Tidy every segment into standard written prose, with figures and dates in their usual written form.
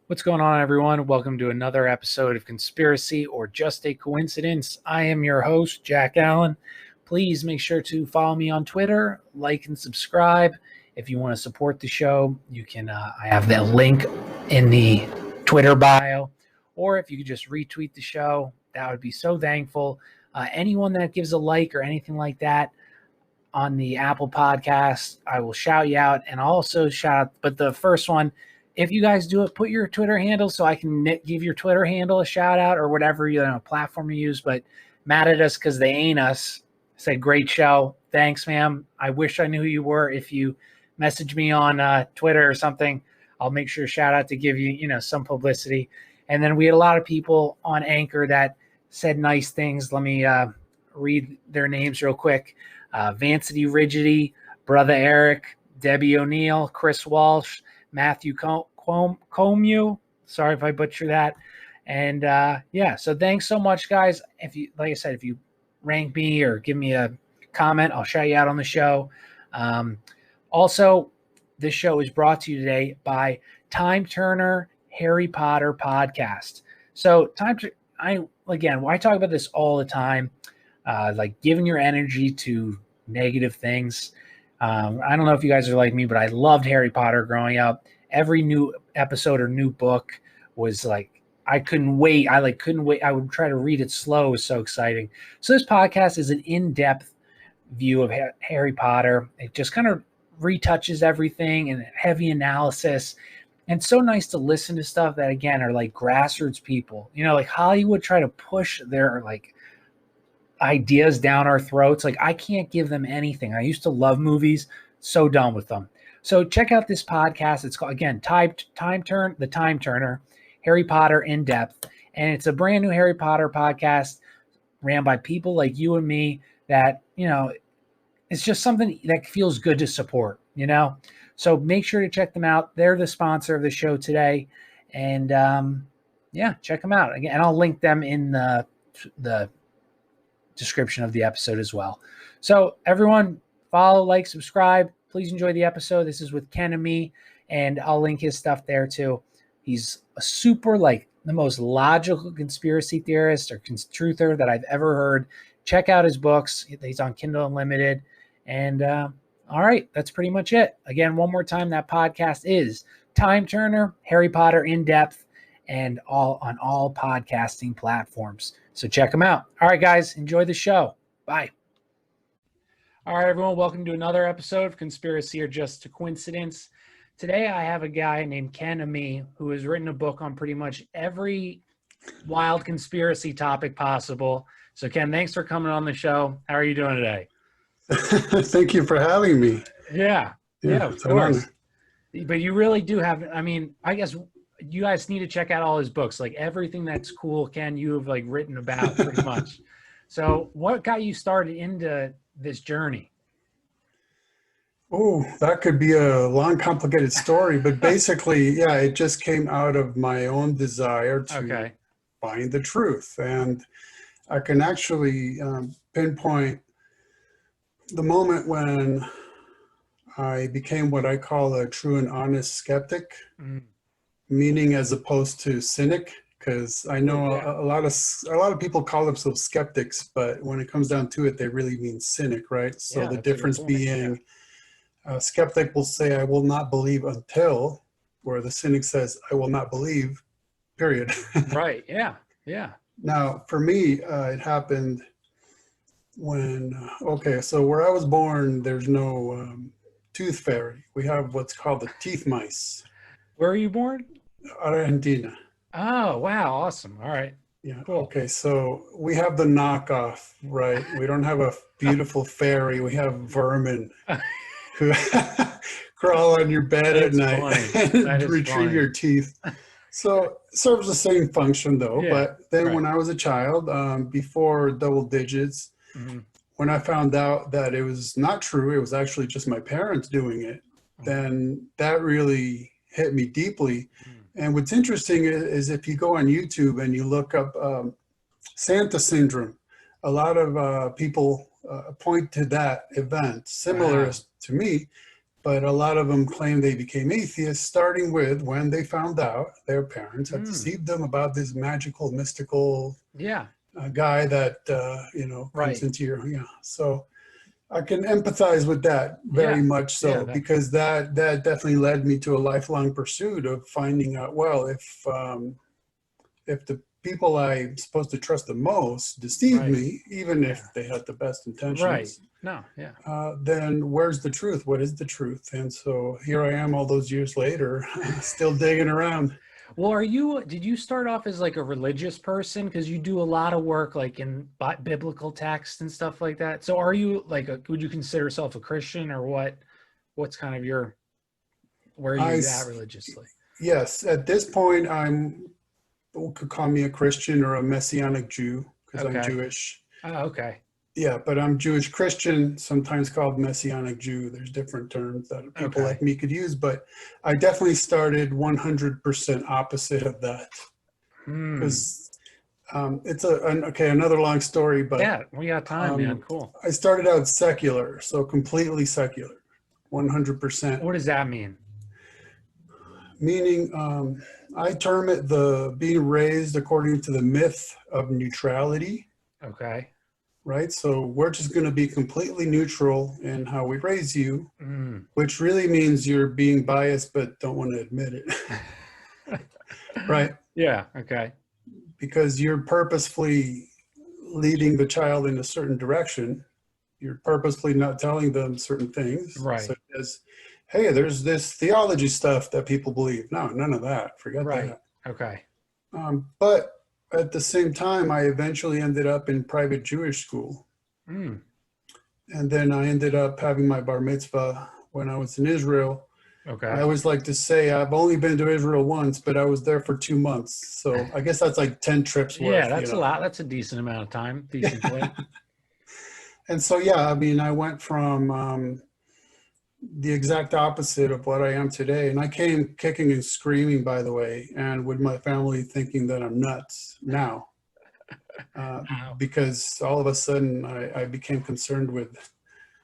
What's going on, everyone? Welcome to another episode of Conspiracy or Just a Coincidence. I am your host, Jack Allen. Please make sure to follow me on Twitter, like and subscribe. If you want to support the show, you can. I have that link in the Twitter bio, or if you could just retweet the show, that would be so thankful. Anyone that gives a like or anything like that on the Apple Podcast, I will shout you out, and I'll also shout out. But the first one, if you guys do it, put your Twitter handle so I can give your Twitter handle a shout out or whatever platform you use. But mad at us because they ain't us. Said great show. Thanks, ma'am. I wish I knew who you were. If you message me on Twitter or something, I'll make sure to shout out to give you some publicity. And then we had a lot of people on Anchor that said nice things. Let me read their names real quick. Vancity Rigidity, Brother Eric, Debbie O'Neill, Chris Walsh, Matthew Comu. Sorry if I butcher that. And so thanks so much, guys. If you, like I said, if you rank me or give me a comment, I'll shout you out on the show. Also, this show is brought to you today by Time Turner Harry Potter Podcast. So I talk about this all the time, like giving your energy to negative things. I don't know if you guys are like me, but I loved Harry Potter growing up. Every new episode or new book was like, I couldn't wait. I couldn't wait. I would try to read it slow. It was so exciting. So this podcast is an in-depth view of Harry Potter. It just kind of retouches everything and heavy analysis. And it's so nice to listen to stuff that, again, are like grassroots people. Like Hollywood try to push their ideas down our throats. Like, I can't give them anything. I used to love movies. So done with them. So check out this podcast. It's called, again, The Time Turner, Harry Potter in Depth. And it's a brand new Harry Potter podcast ran by people like you and me that, it's just something that feels good to support, So make sure to check them out. They're the sponsor of the show today. And check them out. Again, and I'll link them in the description of the episode as well. So everyone, follow, like, subscribe. Please enjoy the episode. This is with Ken and me, and I'll link his stuff there too. He's a super, the most logical conspiracy theorist or truther that I've ever heard. Check out his books. He's on Kindle Unlimited. And all right, that's pretty much it. Again, one more time, that podcast is Time Turner, Harry Potter in Depth, and on all podcasting platforms. So check them out. All right, guys, enjoy the show. Bye. All right, everyone, welcome to another episode of Conspiracy or Just a Coincidence. Today, I have a guy named Ken Ammi who has written a book on pretty much every wild conspiracy topic possible. So, Ken, thanks for coming on the show. How are you doing today? Thank you for having me. Yeah, of course. But you really do have, I guess you guys need to check out all his books. Like, everything that's cool, Ken, you have written about pretty much. So what got you started into this journey? Oh, that could be a long, complicated story, but basically, it just came out of my own desire to find the truth. And I can actually pinpoint the moment when I became what I call a true and honest skeptic, meaning as opposed to cynic. Because I know a lot of people call themselves skeptics, but when it comes down to it, they really mean cynic, right? So the difference being, a skeptic will say, "I will not believe until," where the cynic says, "I will not believe," period. Right. Yeah. Now, for me, it happened when, so where I was born, there's no tooth fairy. We have what's called the teeth mice. Where were you born? Argentina. Oh, wow. Awesome. All right. Yeah. Cool. Okay. So we have the knockoff, right? We don't have a beautiful fairy. We have vermin who crawl on your bed at night and retrieve your teeth. So it serves the same function though. Yeah, but then when I was a child, before double digits, when I found out that it was not true, it was actually just my parents doing it, then that really hit me deeply. And what's interesting is if you go on YouTube and you look up Santa syndrome, a lot of people point to that event, similar to me, but a lot of them claim they became atheists, starting with when they found out their parents had deceived them about this magical, mystical guy that, comes into your, So I can empathize with that very much so, because that definitely led me to a lifelong pursuit of finding out, well, if the people I'm supposed to trust the most deceive me, even if they had the best intentions, then where's the truth? What is the truth? And so here I am all those years later, still digging around. Well, did you start off as like a religious person? Because you do a lot of work like in biblical texts and stuff like that. So are you like, would you consider yourself a Christian, or what's kind of where are you at religiously? Yes, at this point, could call me a Christian or a Messianic Jew, because I'm Jewish. Oh, okay. Yeah, but I'm Jewish Christian, sometimes called Messianic Jew. There's different terms that people like me could use, but I definitely started 100% opposite of that. Because it's another long story, but yeah, we got time, man. Cool. I started out secular, so completely secular, 100%. What does that mean? Meaning, I term it being raised according to the myth of neutrality. Okay. Right? So we're just going to be completely neutral in how we raise you, which really means you're being biased but don't want to admit it. Right? Yeah. Okay. Because you're purposefully leading the child in a certain direction. You're purposefully not telling them certain things. Right. Such as, hey, there's this theology stuff that people believe. No, none of that. Forget that. Okay. But at the same time, I eventually ended up in private Jewish school. And then I ended up having my bar mitzvah when I was in Israel. Okay. I always like to say I've only been to Israel once, but I was there for 2 months. So I guess that's like 10 trips worth. Yeah, that's a lot. That's a decent amount of time. Decent point. And so, yeah, I mean, I went from the exact opposite of what I am today. And I came kicking and screaming, by the way, and with my family thinking that I'm nuts now. Because all of a sudden I became concerned with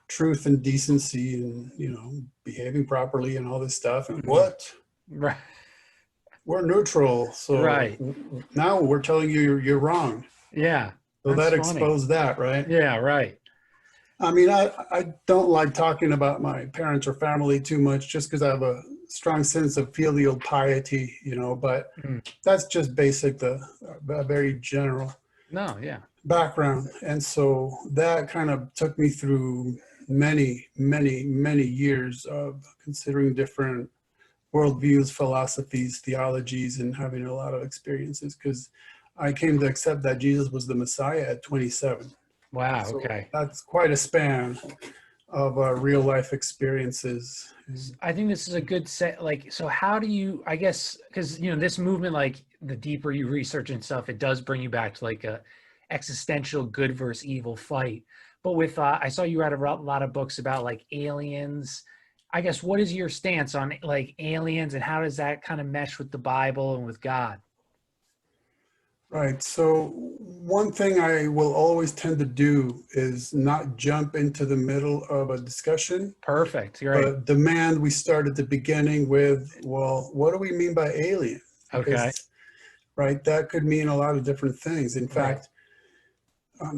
truth and decency and, behaving properly and all this stuff. And what? Right. We're neutral. So now we're telling you you're wrong. Yeah. So that exposed that, right? Yeah, right. I mean, I don't like talking about my parents or family too much just because I have a strong sense of filial piety, but that's just basic, a very general background. And so that kind of took me through many, many, many years of considering different worldviews, philosophies, theologies, and having a lot of experiences, because I came to accept that Jesus was the Messiah at 27. Wow. So okay. That's quite a span of real life experiences. I think this is a good set. Like, so how do you, I guess, because, this movement, like the deeper you research and stuff, it does bring you back to like a existential good versus evil fight. But with, I saw you read a lot of books about like aliens. I guess, what is your stance on like aliens, and how does that kind of mesh with the Bible and with God? Right. So one thing I will always tend to do is not jump into the middle of a discussion. Perfect. You're right. But demand we start at the beginning with, well, what do we mean by alien? Because, right, that could mean a lot of different things. In fact,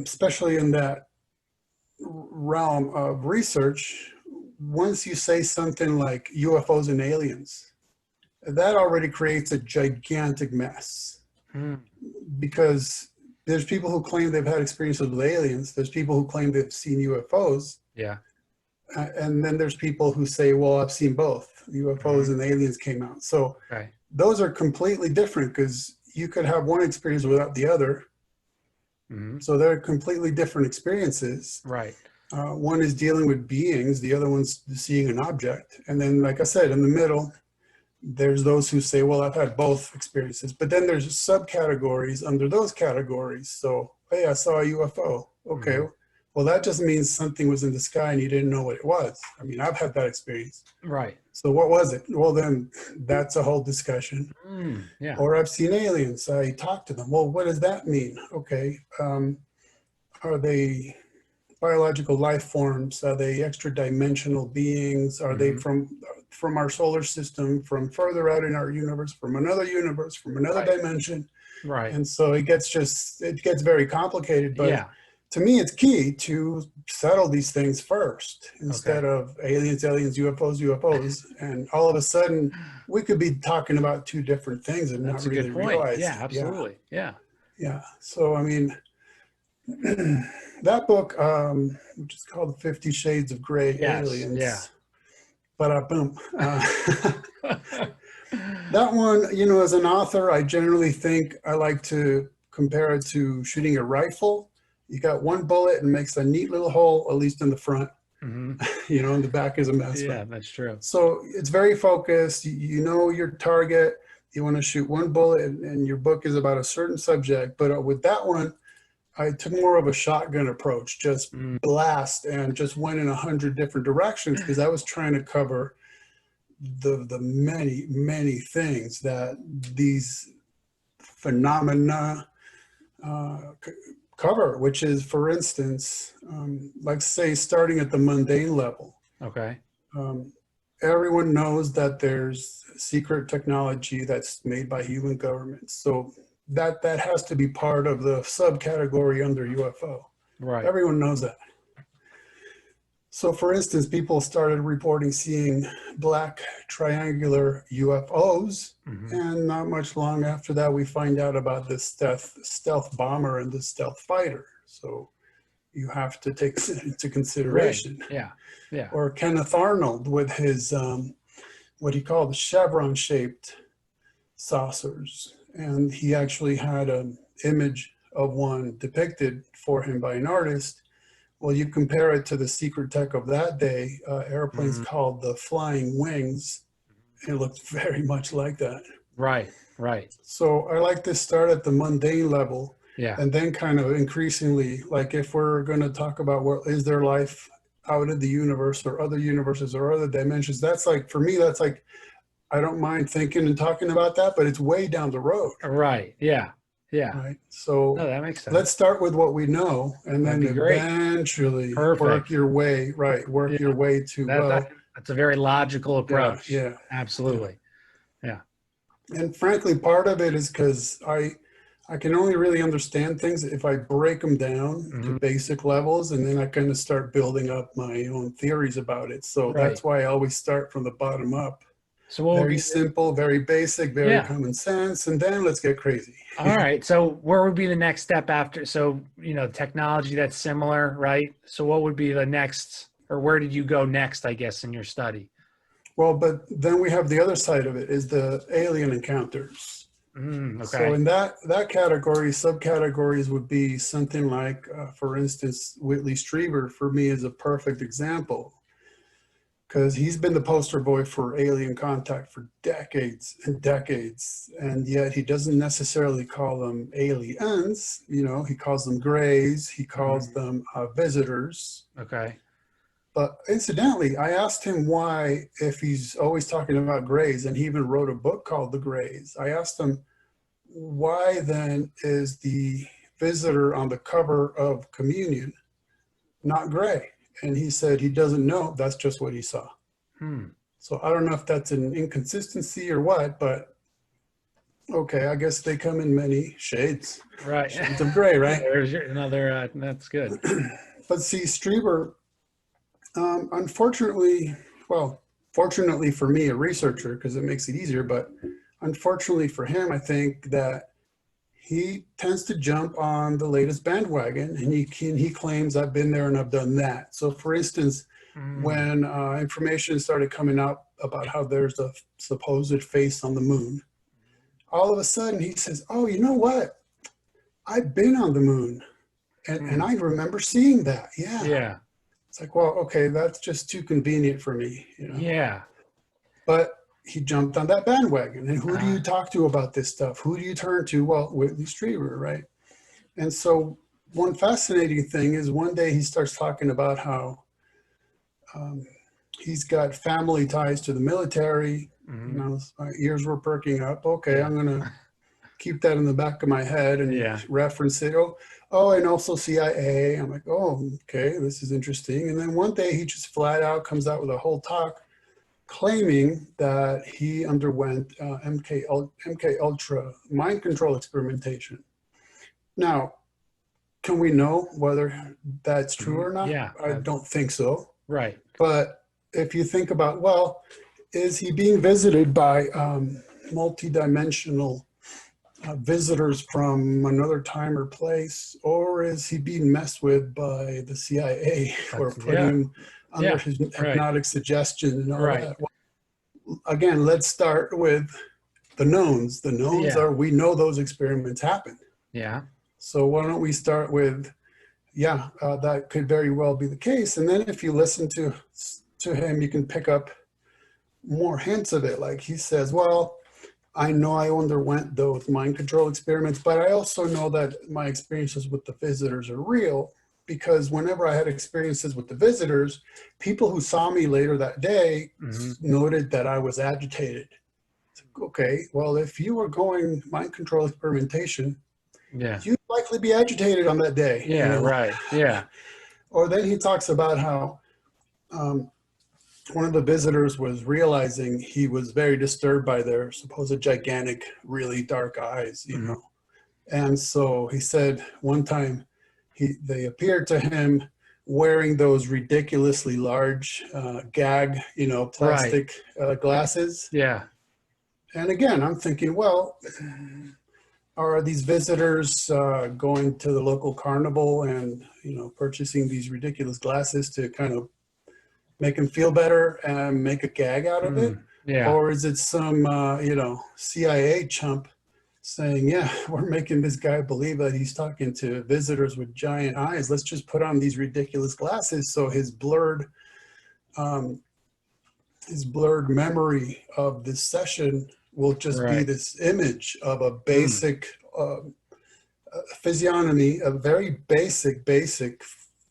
especially in that realm of research, once you say something like UFOs and aliens, that already creates a gigantic mess. Because there's people who claim they've had experiences with aliens. There's people who claim they've seen UFOs. Yeah. And then there's people who say, well, I've seen both. UFOs and aliens came out. So those are completely different, because you could have one experience without the other. So they're completely different experiences. Right. One is dealing with beings. The other one's seeing an object. And then, like I said, in the middle, there's those who say, well, I've had both experiences. But then there's subcategories under those categories. So, hey, I saw a UFO. Okay, well, that just means something was in the sky and you didn't know what it was. I mean, I've had that experience. Right. So what was it? Well, then that's a whole discussion. Yeah. Or I've seen aliens. I talked to them. Well, what does that mean? Okay. Are they biological life forms? Are they extra dimensional beings? Are they from our solar system, from further out in our universe, from another dimension? Right. And so it gets very complicated, but to me, it's key to settle these things first instead of aliens, UFOs. And all of a sudden we could be talking about two different things and not really realize. Yeah, absolutely. Yeah. So, I mean, that book, which is called 50 Shades of Grey Aliens. Yeah. But boom. That one, as an author, I generally think I like to compare it to shooting a rifle. You got one bullet and makes a neat little hole, at least in the front. And the back is a mess. Yeah, that's true. So it's very focused. You know your target. You want to shoot one bullet, and your book is about a certain subject. But with that one, I took more of a shotgun approach, just blast, and just went in 100 different directions because I was trying to cover the many things that these phenomena cover, which is, for instance, like say starting at the mundane level. Everyone knows that there's secret technology that's made by human governments, so that has to be part of the subcategory under UFO. Everyone knows that. So for instance, people started reporting seeing black triangular UFOs, and not much long after that, we find out about the stealth bomber and the stealth fighter. So you have to take into consideration. Or Kenneth Arnold with his, what he called the chevron-shaped saucers. And he actually had an image of one depicted for him by an artist. Well, you compare it to the secret tech of that day, airplanes called the flying wings. It looked very much like that. Right. So I like to start at the mundane level, and then kind of increasingly, like if we're going to talk about what is there life out in the universe or other universes or other dimensions, that's like, for me, that's like, I don't mind thinking and talking about that, but it's way down the road. Right. So that makes sense. Let's start with what we know, and then eventually work your way to that's a very logical approach. Yeah. Absolutely. Yeah. And frankly, part of it is because I can only really understand things if I break them down to basic levels, and then I kind of start building up my own theories about it. So that's why I always start from the bottom up. So very simple, very basic, very common sense, and then let's get crazy. All right. So where would be the next step after? So, technology that's similar, right? So what would be the next, or where did you go next, I guess, in your study? Well, but then we have the other side of it, is the alien encounters. So in that category, subcategories would be something like, for instance, Whitley Strieber for me is a perfect example, because he's been the poster boy for alien contact for decades and decades, and yet he doesn't necessarily call them aliens. He calls them grays, he calls them visitors. But incidentally, I asked him why, if he's always talking about grays, and he even wrote a book called The Grays, I asked him, why then is the visitor on the cover of Communion not gray? And he said he doesn't know, that's just what he saw. So I don't know if that's an inconsistency or what, but okay, I guess they come in many shades. Shades of gray, right? There's another, that's good. But see, Strieber, unfortunately, well, fortunately for me, a researcher, because it makes it easier, but unfortunately for him, I think that he tends to jump on the latest bandwagon, and he claims I've been there and I've done that. So for instance, when information started coming up about how there's a supposed face on the moon, all of a sudden he says, oh, you know what? I've been on the moon, and I remember seeing that. Yeah. It's like, well, okay, that's just too convenient for me. But he jumped on that bandwagon. And who do you talk to about this stuff? Who do you turn to? Well, Whitley Strieber, right? And so one fascinating thing is one day he starts talking about how he's got family ties to the military. My ears were perking up. Okay, I'm going to keep that in the back of my head and reference it. Oh, and also CIA. I'm like, oh, okay, this is interesting. And then one day he just flat out comes out with a whole talk claiming that he underwent MK Ultra mind control experimentation. Now, can we know whether that's true or not? Yeah. I don't think so. Right. But if you think about, well, is he being visited by multidimensional visitors from another time or place, or is he being messed with by the CIA or putting him under his hypnotic suggestion and all that? Well, again, let's start with the knowns. The knowns are, we know those experiments happen. Yeah. So why don't we start with, that could very well be the case. And then if you listen to him, you can pick up more hints of it. Like he says, well, I know I underwent those mind control experiments, but I also know that my experiences with the visitors are real, because whenever I had experiences with the visitors, people who saw me later that day noted that I was agitated. Okay, well, if you were going mind control experimentation, you'd likely be agitated on that day. Right. Yeah. Or then he talks about how one of the visitors was realizing he was very disturbed by their supposed gigantic, really dark eyes, you know. And so he said one time they appeared to him wearing those ridiculously large gag, plastic glasses. Yeah. And again, I'm thinking, well, are these visitors going to the local carnival and, purchasing these ridiculous glasses to kind of make him feel better and make a gag out of it? Yeah. Or is it some, CIA chump saying, we're making this guy believe that he's talking to visitors with giant eyes. Let's just put on these ridiculous glasses so his blurred memory of this session will just be this image of a basic physiognomy, a very basic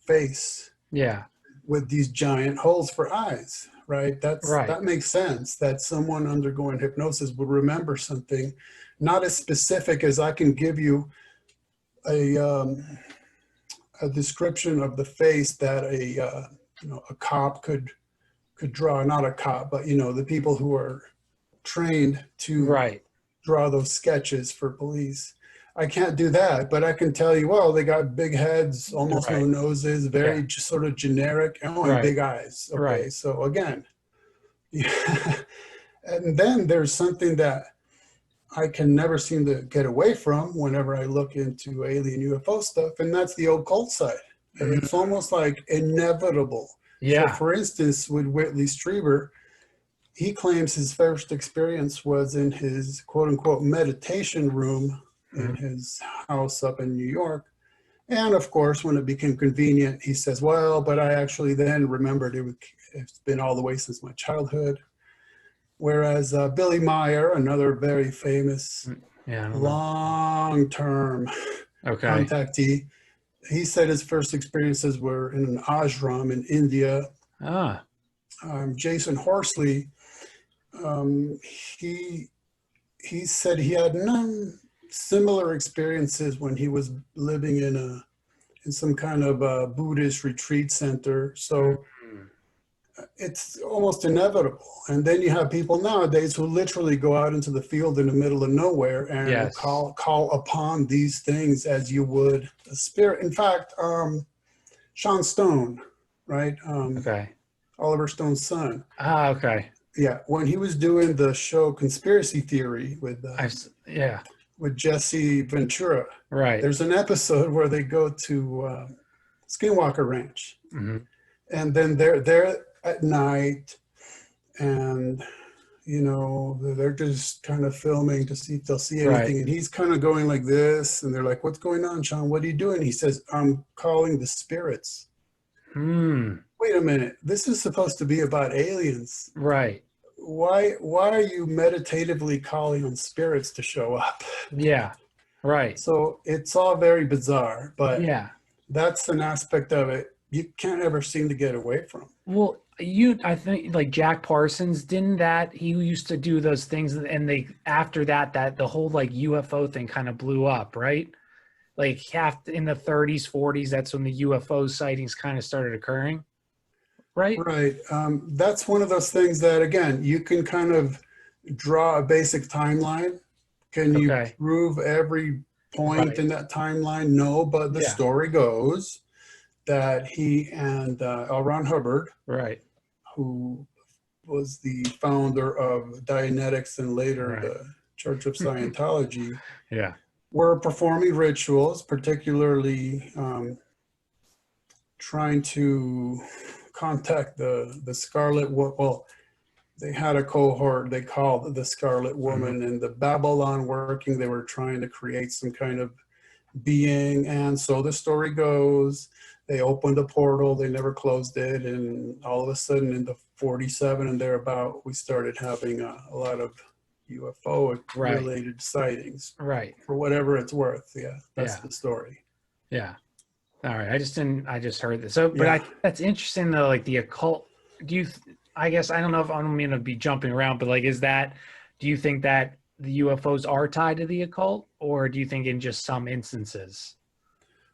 face. Yeah. With these giant holes for eyes, right? That makes sense, that someone undergoing hypnosis would remember something, not as specific as I can give you a description of the face that a cop could draw. Not a cop, but the people who are trained to draw those sketches for police. I can't do that, but I can tell you, well, they got big heads, almost no noses, very sort of generic, and big eyes. Okay, so again, and then there's something that I can never seem to get away from whenever I look into alien UFO stuff, and that's the occult side. And it's almost like inevitable. Yeah. So for instance, with Whitley Strieber, he claims his first experience was in his quote unquote meditation room in his house up in New York. And of course, when it became convenient, he says, well, but I actually then remembered it's been all the way since my childhood. Whereas Billy Meyer, another very famous long-term contactee, he said his first experiences were in an ashram in India. Jason Horsley, he said he had none similar experiences when he was living in some kind of a Buddhist retreat center. So it's almost inevitable. And then you have people nowadays who literally go out into the field in the middle of nowhere and call upon these things as you would a spirit. In fact, Sean Stone, right? Oliver Stone's son. Yeah, when he was doing the show Conspiracy Theory with Jesse Ventura. There's an episode where they go to Skinwalker Ranch. And then they're there at night and, they're just kind of filming to see if they'll see anything. And he's kind of going like this. And they're like, what's going on, Sean? What are you doing? He says, I'm calling the spirits. Wait a minute. This is supposed to be about aliens. Why are you meditatively calling on spirits to show up? So it's all very bizarre, but that's an aspect of it you can't ever seem to get away from. Well, I think like Jack Parsons, didn't that he used to do those things, and they after that the whole like UFO thing kind of blew up, right? Like half in the 30s, 40s, that's when the UFO sightings kind of started occurring, right? Right. That's one of those things that, again, you can kind of draw a basic timeline. Can you Okay. prove every point Right. in that timeline? No, but the Yeah. story goes that he and L. Ron Hubbard, Right. who was the founder of Dianetics and later Right. the Church of Scientology, Yeah. were performing rituals, particularly trying to contact the Scarlet Well, they had a cohort they called the Scarlet Hmm. Woman, and the Babylon working. They were trying to create some kind of being, and so the story goes. They opened a portal, they never closed it, and all of a sudden, in the 47 and thereabout, we started having a lot of UFO Right. related sightings. Right. For whatever it's worth, yeah, that's Yeah. the story. Yeah. All right. I just heard this. So, but I Yeah. think that's interesting though, like the occult. Do you, I guess, I don't know if I'm going to be jumping around, but like, do you think that the UFOs are tied to the occult, or do you think in just some instances?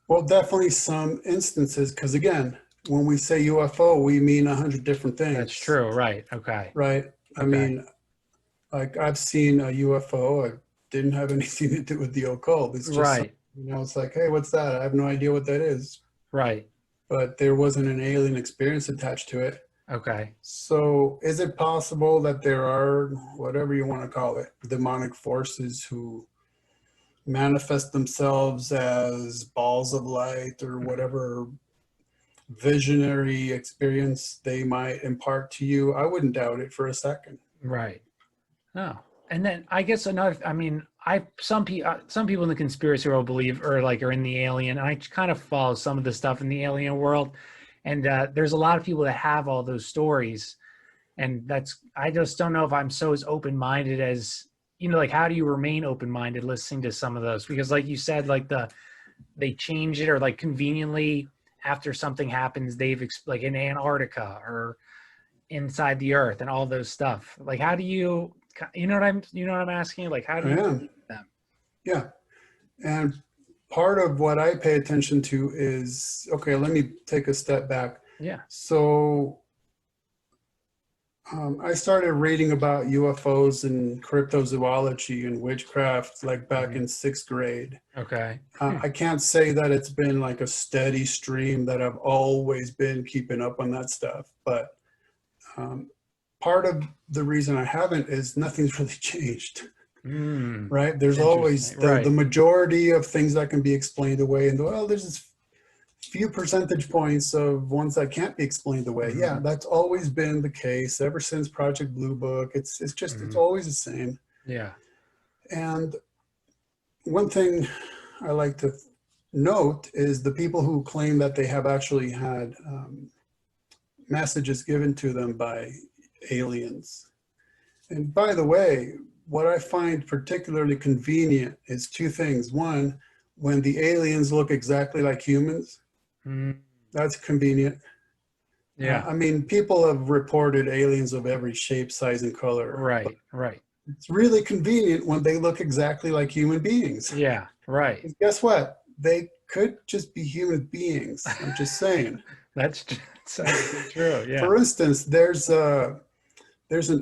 Well, definitely some instances, because again, when we say UFO, we mean 100 different That's things, true. Right. Okay. right? I Okay. mean, like I've seen a UFO. I didn't have anything to do with the occult. It's just, Right. it's like, hey, what's that? I have no idea what that is. Right. But there wasn't an alien experience attached to it. Okay. So is it possible that there are, whatever you want to call it, demonic forces who manifest themselves as balls of light or Mhm. whatever visionary experience they might impart to you? I wouldn't doubt it for a second. Right. Oh, and then I guess I mean, some people in the conspiracy world believe or like are in the alien. I kind of follow some of the stuff in the alien world, and there's a lot of people that have all those stories, and I just don't know if I'm so as open minded as like how do you remain open minded listening to some of those because like you said, like they change it or like conveniently after something happens, like in Antarctica or inside the earth and all those stuff. Like, how do you know what I'm asking? Like, how do I you am. them? Yeah. And part of what I pay attention to is, okay, let me take a step back. Yeah. So I started reading about UFOs and cryptozoology and witchcraft like back Hmm. in sixth grade. Okay. I can't say that it's been like a steady stream that I've always been keeping up on that stuff, but um, part of the reason I haven't is nothing's really changed, right? There's always Interesting. the Right. majority of things that can be explained away, and well, there's this few percentage points of ones that can't be explained away. Yeah, Hmm. that's always been the case ever since Project Blue Book. It's Hmm. always the same. Yeah. And one thing I like to note is the people who claim that they have actually had messages given to them by aliens. And by the way, what I find particularly convenient is two things. One, when the aliens look exactly like humans, Mm. that's convenient. Yeah. I mean, people have reported aliens of every shape, size, and color, but Right. Right. it's really convenient when they look exactly like human beings. Yeah. Right. 'Cause guess what? They could just be human beings. I'm just saying. That's actually true. Yeah. For instance, there's an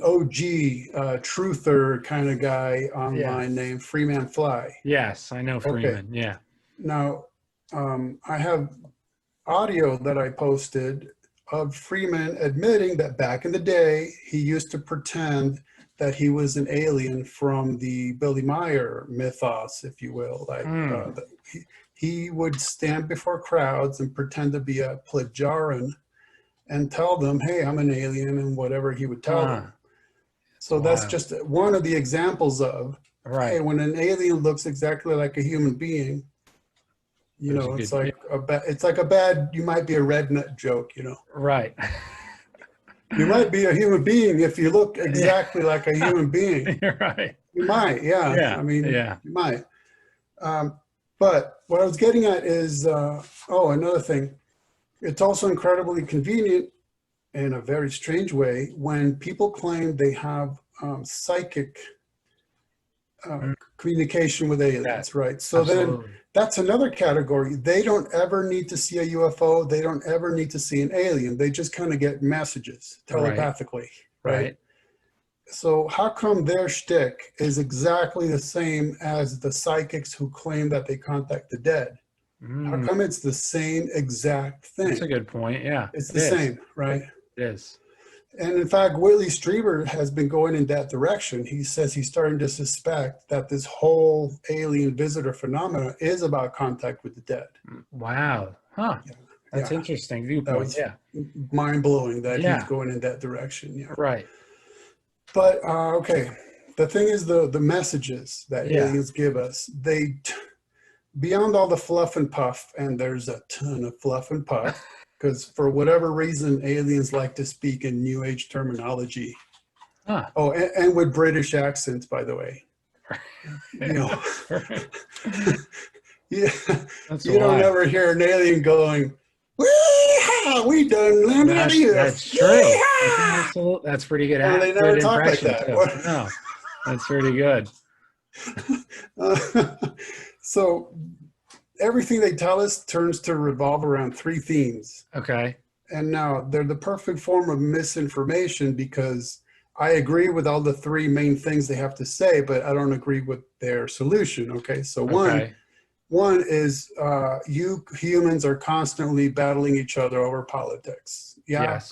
OG truther kind of guy Yeah. online named Freeman Fly. Yes, I know Okay, Freeman. Yeah. now I have audio that I posted of Freeman admitting that back in the day he used to pretend that he was an alien from the Billy Meyer mythos, if you will. Like Mm. he would stand before crowds and pretend to be a Plagiaran and tell them, "Hey, I'm an alien," and whatever he would tell Huh. them. It's So that's wild. just one of the examples of, hey, Right. when an alien looks exactly like a human being, There's a it's good. Yeah. like it's like a bad, you might be a redneck joke. Right. You might be a human being if you look Yeah. exactly like a human being. You're right. You might, yeah. Yeah. I mean, Yeah. you might. But what I was getting at is, another thing. It's also incredibly convenient in a very strange way when people claim they have psychic communication with aliens, right? So absolutely. then that's another category. They don't ever need to see a UFO. They don't ever need to see an alien. They just kind of get messages telepathically, right? So how come their shtick is exactly the same as the psychics who claim that they contact the dead? How come it's the same exact thing? That's a good point. Yeah, it's the same, right? It is. And in fact, Whitley Strieber has been going in that direction. He says he's starting to suspect that this whole alien visitor phenomena is about contact with the dead. Wow. Huh. Yeah. That's interesting viewpoint. That was mind-blowing that he's going in that direction. Yeah. Right. But, okay, the thing is the messages that aliens give us, they, beyond all the fluff and puff, and there's a ton of fluff and puff, because for whatever reason, aliens like to speak in New Age terminology. Huh. Oh, and with British accents, by the way. You know, you don't ever hear an alien going, we done landed here. That's true. That's pretty good. They never talk like that. No, that's pretty good. So everything they tell us turns to revolve around three themes. Okay. And now they're the perfect form of misinformation because I agree with all the three main things they have to say, but I don't agree with their solution. Okay. So one is you humans are constantly battling each other over politics.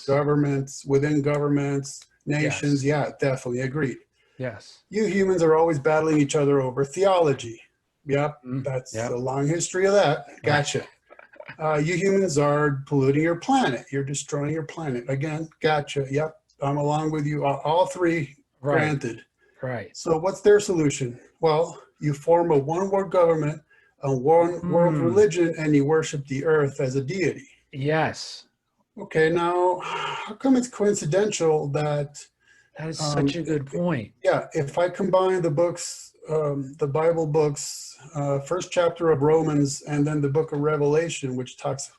Governments, within governments, nations. Definitely agreed. Yes. You humans are always battling each other over theology. That's a long history of that. Gotcha. You humans are polluting your planet. You're destroying your planet. Again, gotcha. Yep. I'm along with you. All three granted. Right. So what's their solution? Well, you form a one-world government, a one world religion, and you worship the earth as a deity. Yes. Okay, now, how come it's coincidental that... That is such a good point. Yeah, if I combine the books, the Bible books, first chapter of Romans, and then the book of Revelation, which talks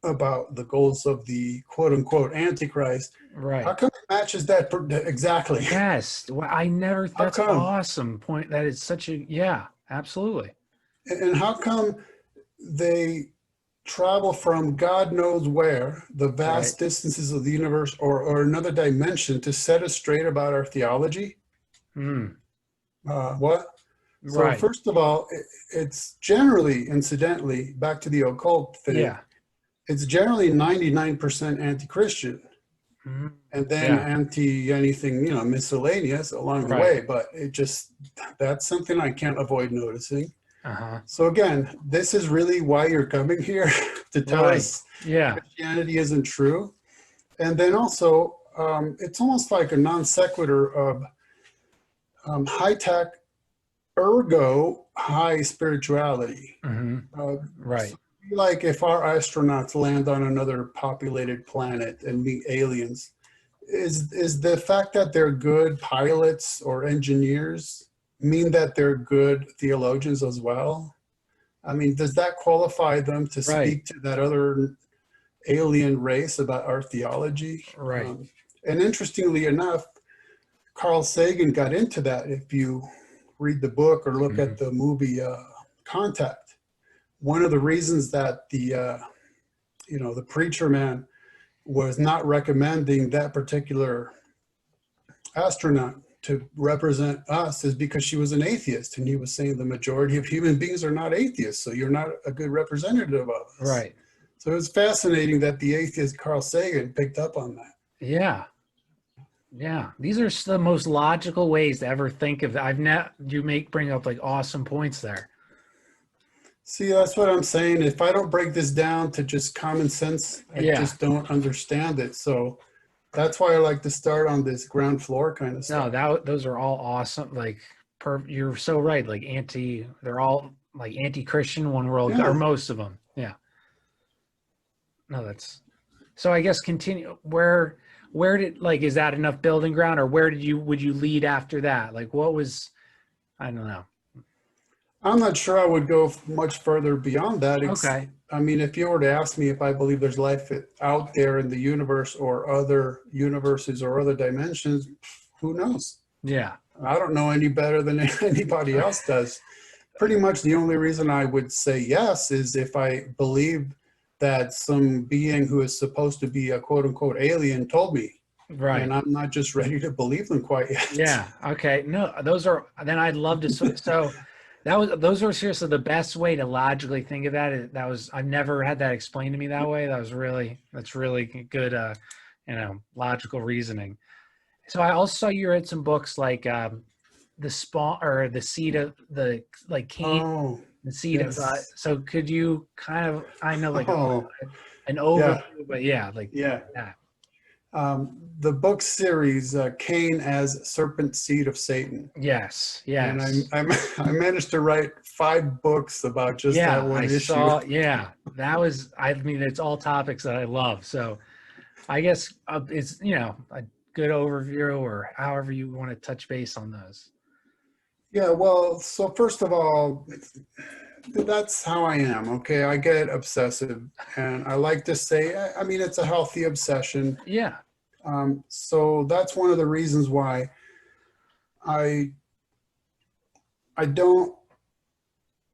about the goals of the quote-unquote Antichrist. Right. How come it matches that exactly? Yes. Well, that's an awesome point. That is such a, absolutely. And how come they travel from God knows where, the vast distances of the universe or another dimension to set us straight about our theology? What? So first of all, it's generally, incidentally, back to the occult thing, it's generally 99% anti-Christian. And then anti-anything, miscellaneous along the way. But that's something I can't avoid noticing. So again, this is really why you're coming here, to tell us Christianity isn't true. And then also, it's almost like a non sequitur of high-tech, ergo high spirituality. So like if our astronauts land on another populated planet and meet aliens, is the fact that they're good pilots or engineers mean that they're good theologians as well? I mean, does that qualify them to speak to that other alien race about our theology? And interestingly enough, Carl Sagan got into that. If you read the book or look at the movie Contact, one of the reasons that the preacher man was not recommending that particular astronaut to represent us is because she was an atheist, and he was saying the majority of human beings are not atheists, so you're not a good representative of us. So it was fascinating that the atheist Carl Sagan picked up on that. These are the most logical ways to ever think of. Bring up like awesome points there. See, that's what I'm saying. If I don't break this down to just common sense, I just don't understand it. So that's why I like to start on this ground floor kind of stuff. No, those are all awesome. Like, you're so right. Like they're all like anti-Christian, one world, or most of them. Yeah. No, so I guess continue. Where did, like, is that enough building ground, or would you lead after that? Like, what was, I don't know. I'm not sure I would go much further beyond that. Okay. I mean, if you were to ask me if I believe there's life out there in the universe or other universes or other dimensions, who knows? Yeah. I don't know any better than anybody else does. Pretty much the only reason I would say yes is if I believe that some being who is supposed to be a quote unquote alien told me. Right. And I'm not just ready to believe them quite yet. Yeah. Okay. No, then I'd love to. So those are seriously the best way to logically think of that. I've never had that explained to me that way. That's really good, logical reasoning. So I also saw you read some books like, the spawn or the seed of the, like, Cain, Oh, the seed of, yes. so could you kind of, I know, like, Oh, an overview, yeah, but yeah, like, yeah. yeah. The book series, Cain as Serpent Seed of Satan. Yes. And Yes. I managed to write 5 books about just that Yeah, one I issue. saw. Yeah, I mean, it's all topics that I love. So I guess, it's, a good overview, or however you want to touch base on those. Yeah, well, so first of all, that's how I am, okay? I get obsessive, and I like to say, I mean, it's a healthy obsession. Yeah. So that's one of the reasons why I I don't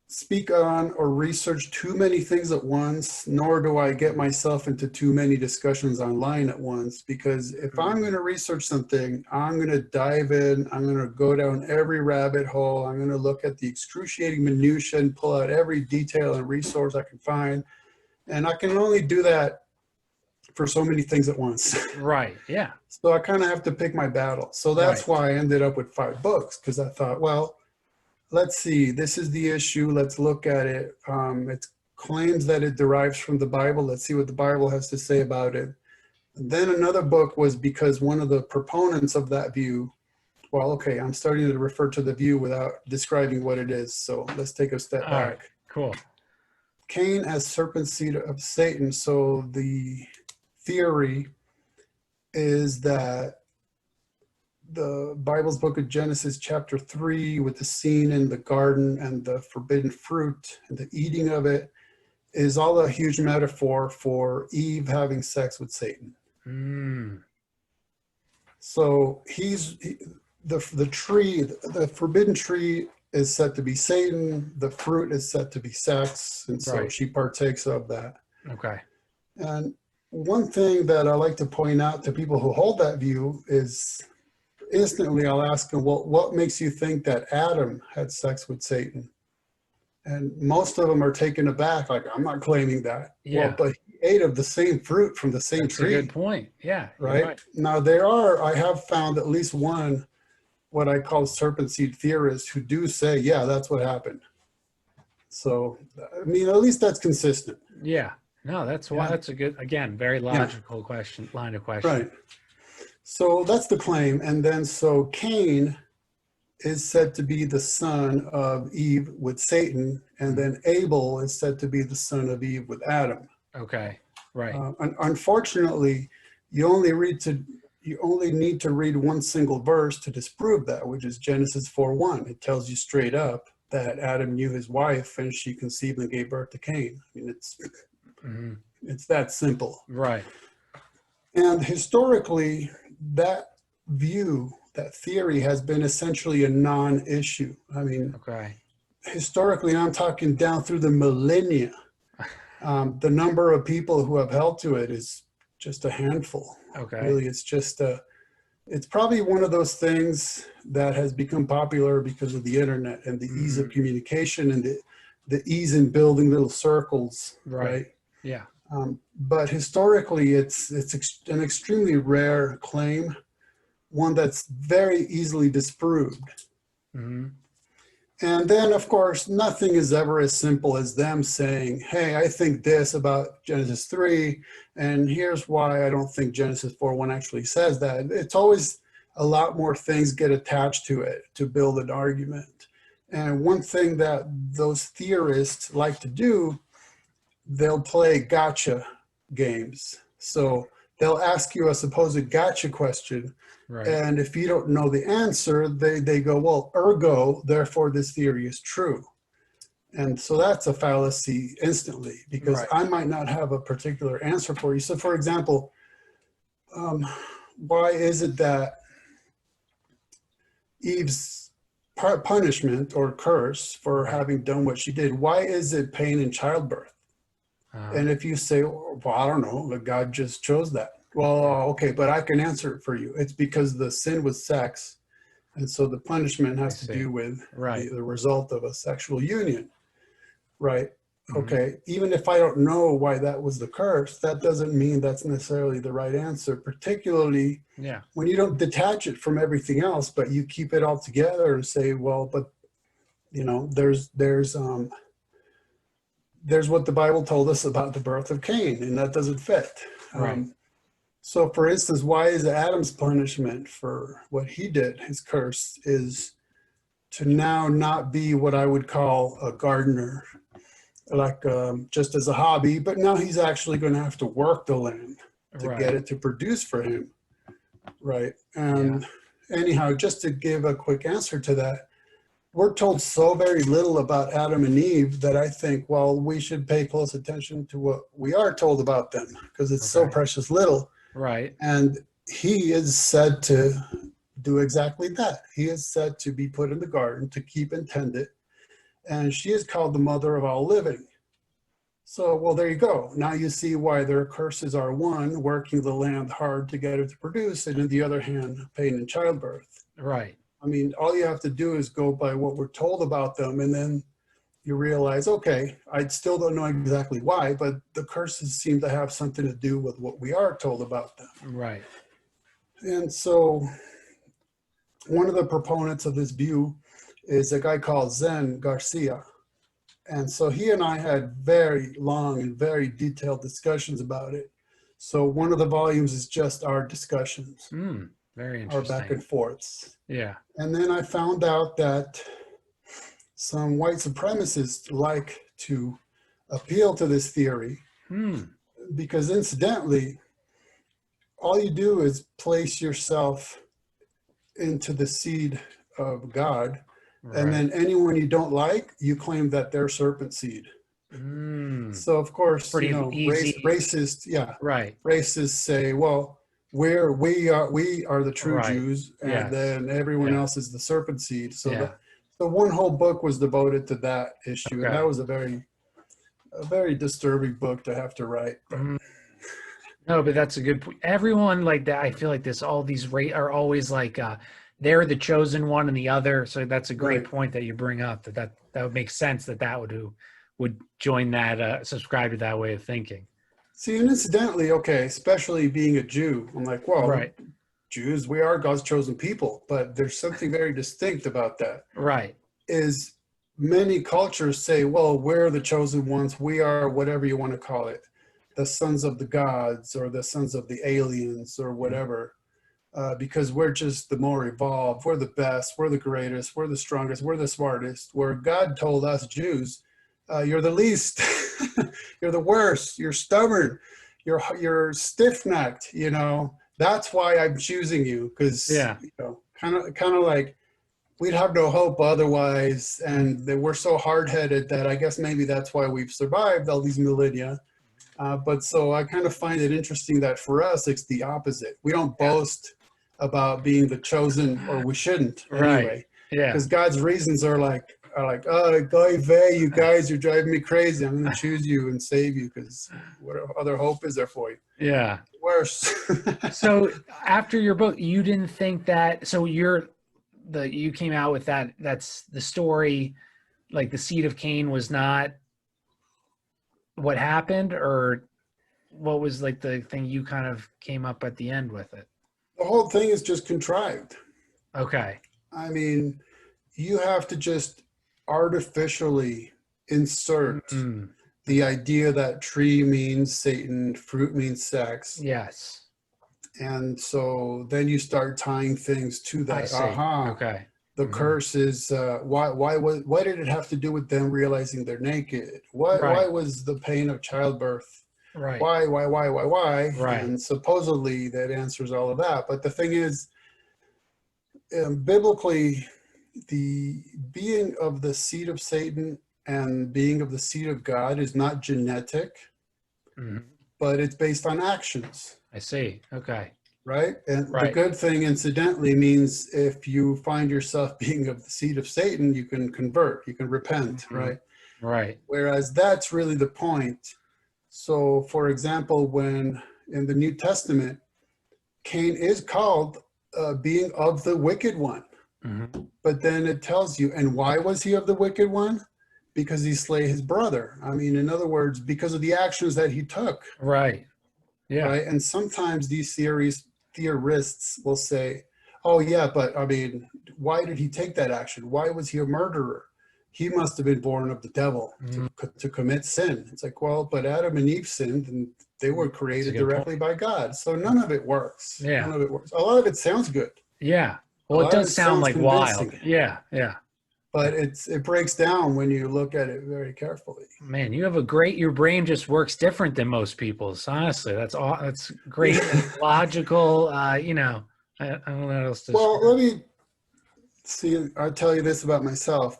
speak on or research too many things at once, nor do I get myself into too many discussions online at once. Because if I'm going to research something, I'm going to dive in, I'm going to go down every rabbit hole, I'm going to look at the excruciating minutia and pull out every detail and resource I can find. And I can only do that for so many things at once. Right. Yeah. So I kind of have to pick my battle. So that's Right. why I ended up with 5 books, because I thought, well, let's see, this is the issue. Let's look at it. It claims that it derives from the Bible. Let's see what the Bible has to say about it. And then another book was because one of the proponents of that view, well, okay, I'm starting to refer to the view without describing what it is. So let's take a step All back. right. Cool. Cain as serpent seed of Satan. So the theory is that the Bible's book of Genesis, chapter 3, with the scene in the garden and the forbidden fruit and the eating of it, is all a huge metaphor for Eve having sex with Satan. So the tree, the forbidden tree is said to be Satan, the fruit is said to be sex, and so she partakes of that. Okay. And one thing that I like to point out to people who hold that view is, instantly I'll ask them, well, what makes you think that Adam had sex with Satan? And most of them are taken aback, like, I'm not claiming that. Yeah. Well, but he ate of the same fruit from the same tree. That's a good point. Yeah. Right? Right. Now, I have found at least one, what I call serpent seed theorists, who do say, yeah, that's what happened. So, I mean, at least that's consistent. Yeah. No, that's why. That's a good, again, very logical line of question. Right. So that's the claim. And then so Cain is said to be the son of Eve with Satan, and then Abel is said to be the son of Eve with Adam. Okay. Right. Unfortunately, you only need to read one single verse to disprove that, which is Genesis 4:1. It tells you straight up that Adam knew his wife and she conceived and gave birth to Cain. I mean, it's that simple. Right. And historically, that view, that theory, has been essentially a non-issue. I mean, historically, and I'm talking down through the millennia, the number of people who have held to it is just a handful. Okay. Really, it's probably one of those things that has become popular because of the internet and the ease of communication and the ease in building little circles, right? Yeah. But historically, it's an extremely rare claim, one that's very easily disproved. And then, of course, nothing is ever as simple as them saying, hey, I think this about Genesis 3, and here's why I don't think Genesis 4:1 actually says that. It's always a lot more things get attached to it to build an argument. And one thing that those theorists like to do, they'll play gotcha games. So they'll ask you a supposed gotcha question. Right. And if you don't know the answer, they go, well, ergo, therefore this theory is true. And so that's a fallacy instantly, because Right. I might not have a particular answer for you. So for example, why is it that Eve's punishment or curse for Right. having done what she did, why is it pain in childbirth? And if you say, well, I don't know, that God just chose that. Well, okay, but I can answer it for you. It's because the sin was sex. And so the punishment has to do with the result of a sexual union, right? Okay, even if I don't know why that was the curse, that doesn't mean that's necessarily the right answer, particularly when you don't detach it from everything else, but you keep it all together and say, well, but you know, there's what the Bible told us about the birth of Cain, and that doesn't fit. So for instance, why is Adam's punishment for what he did, his curse, is to now not be what I would call a gardener, like just as a hobby, but now he's actually going to have to work the land to get it to produce for him, right? And anyhow, just to give a quick answer to that, we're told so very little about Adam and Eve that I think, well, we should pay close attention to what we are told about them, because it's so precious little. And he is said to do exactly that. He is said to be put in the garden to keep and tend it. And she is called the mother of all living. So, well, there you go. Now you see why their curses are: one, working the land hard to get it to produce, and on the other hand, pain in childbirth. I mean, all you have to do is go by what we're told about them, and then you realize, okay, I still don't know exactly why, but the curses seem to have something to do with what we are told about them. And so one of the proponents of this view is a guy called Zen Garcia. And so he and I had very long and very detailed discussions about it. So one of the volumes is just our discussions, very interesting, our back and forths. Yeah. And then I found out that some white supremacists like to appeal to this theory because, incidentally, all you do is place yourself into the seed of God, and then anyone you don't like, you claim that they're serpent seed. So of course, pretty easy. Racists, racists say, well, we are the true Jews, and then everyone else is the serpent seed. So so one whole book was devoted to that issue, and that was a very disturbing book to have to write. No, but that's a good point. Everyone like that, I feel like all these are always like they're the chosen one and the other. So that's a great point that you bring up. That would make sense that would join that, subscribe to that way of thinking. See, and incidentally, okay, especially being a Jew, I'm like, well, Jews, we are God's chosen people, but there's something very distinct about that. Is many cultures say, well, we're the chosen ones. We are whatever you want to call it, the sons of the gods or the sons of the aliens or whatever, because we're just the more evolved. We're the best. We're the greatest. We're the strongest. We're the smartest. Where God told us Jews, you're the least. You're the worst. You're stubborn. You're stiff-necked. You know, that's why I'm choosing you, because you know, kind of like we'd have no hope otherwise, and we're so hard-headed that I guess maybe that's why we've survived all these millennia. But so I kind of find it interesting that for us it's the opposite. We don't boast about being the chosen, or we shouldn't anyway. Because God's reasons are like, oh, goy vey, you guys, you're driving me crazy. I'm going to choose you and save you, because what other hope is there for you? Worse. So after your book, you didn't think that, so you came out with that's the story, like the seed of Cain was not what happened, or what was like the thing you kind of came up at the end with it? The whole thing is just contrived. Okay. I mean, you have to just artificially insert the idea that tree means Satan, fruit means sex. Yes. And so then you start tying things to that. I see. Okay. The curse is why did it have to do with them realizing they're naked? Why was the pain of childbirth? Why? And supposedly that answers all of that. But the thing is, biblically, the being of the seed of Satan and being of the seed of God is not genetic, but it's based on actions. I see. Okay. Right? And the good thing, incidentally, means if you find yourself being of the seed of Satan, you can convert, you can repent, right? Right. Whereas that's really the point. So, for example, when in the New Testament, Cain is called being of the wicked one. But then it tells you, and why was he of the wicked one? Because he slay his brother. I mean, in other words, because of the actions that he took. Right. Yeah. Right. And sometimes these theorists will say, oh, yeah, but I mean, why did he take that action? Why was he a murderer? He must have been born of the devil to commit sin. It's like, well, but Adam and Eve sinned and they were created directly by God. So none of it works. Yeah. None of it works. A lot of it sounds good. Yeah. Well, it does sound like wild. Yeah. Yeah. But it breaks down when you look at it very carefully. Man, you have your brain just works different than most people's. Honestly, that's great, logical. You know, I don't know what else to. Well, let me see. I'll tell you this about myself.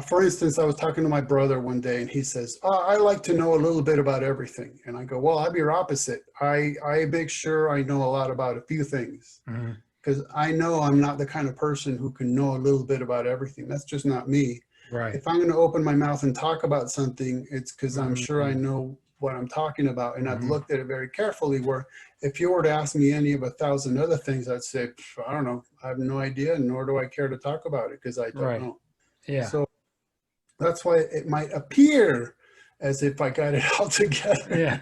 For instance, I was talking to my brother one day, and he says, "I like to know a little bit about everything." And I go, "Well, I'm your opposite. I make sure I know a lot about a few things." Because I know I'm not the kind of person who can know a little bit about everything. That's just not me. Right. If I'm going to open my mouth and talk about something, it's because I'm sure I know what I'm talking about. And I've looked at it very carefully, where if you were to ask me any of 1,000 other things, I'd say, I don't know. I have no idea, nor do I care to talk about it because I don't know. Yeah. So that's why it might appear as if I got it all together. Yeah.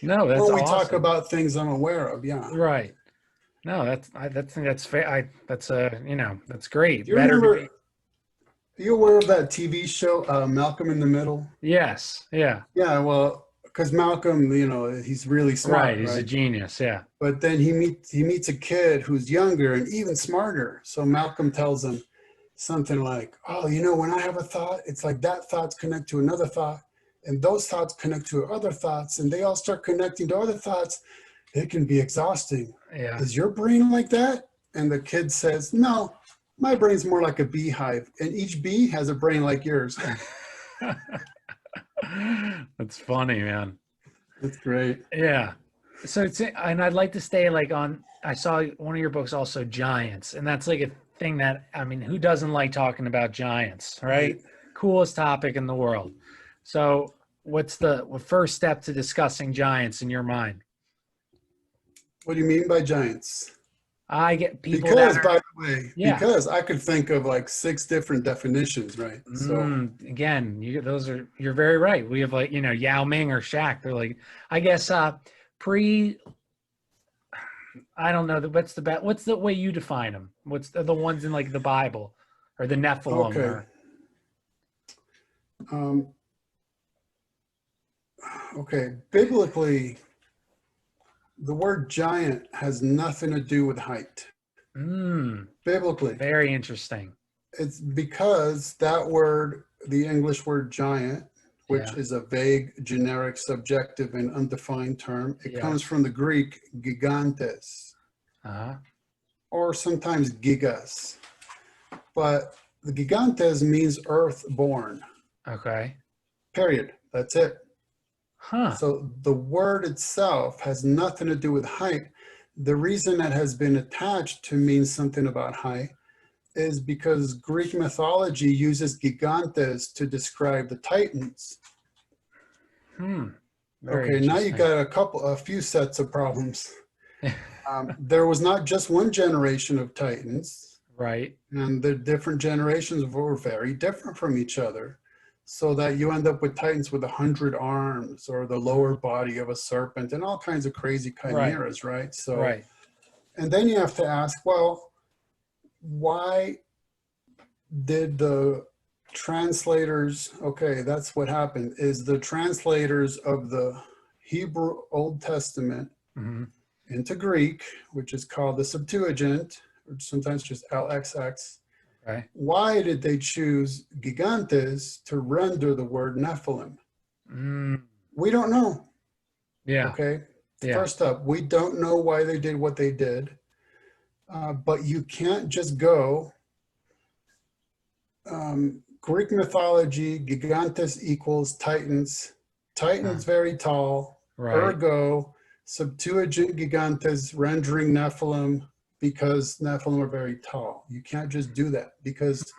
No, that's or we awesome. talk about things I'm aware of. Yeah. Right. No, I think that's fair. You know, that's great. Are you aware of that TV show, Malcolm in the Middle? Yes. Yeah. Yeah. Well, because Malcolm, you know, he's really smart. Right. He's a genius. Yeah. But then he meets a kid who's younger and even smarter. So Malcolm tells him something like, "Oh, you know, when I have a thought, it's like that thoughts connect to another thought, and those thoughts connect to other thoughts, and they all start connecting to other thoughts. It can be exhausting. Yeah. Is your brain like that?" And the kid says, "No, my brain's more like a beehive, and each bee has a brain like yours." That's funny, man. That's great. Yeah. So and I'd like to stay like on. I saw one of your books also, Giants, and that's like a thing that, I mean, who doesn't like talking about giants, right? Coolest topic in the world. So what's the first step to discussing giants in your mind? What do you mean by giants? I get people by the way, because I could think of like 6 different definitions, right? So again, you're very right. We have like, you know, Yao Ming or Shaq. They're like, I guess I don't know. What's the way you define them? What's the ones in like the Bible or the Nephilim? Okay. Biblically, the word giant has nothing to do with height. Biblically. Very interesting. It's because that word, the English word giant, which is a vague, generic, subjective, and undefined term, it comes from the Greek gigantes, or sometimes gigas. But the gigantes means earth-born. Okay. Period. That's it. Huh. So the word itself has nothing to do with height. The reason that has been attached to mean something about height is because Greek mythology uses gigantes to describe the Titans. Okay, now you got a few sets of problems. There was not just one generation of Titans. Right. And the different generations were very different from each other. So that you end up with Titans with 100 arms or the lower body of a serpent and all kinds of crazy chimeras, right? So, and then you have to ask, well, why did the translators, okay, that's what happened, is the translators of the Hebrew Old Testament into Greek, which is called the Septuagint, or sometimes just LXX. Why did they choose gigantes to render the word Nephilim? We don't know. Okay. First up, we don't know why they did what they did. But you can't just go Greek mythology, gigantes equals titans. Titans very tall. Right. Ergo, Septuagint gigantes rendering Nephilim because Nephilim are very tall. You can't just do that, because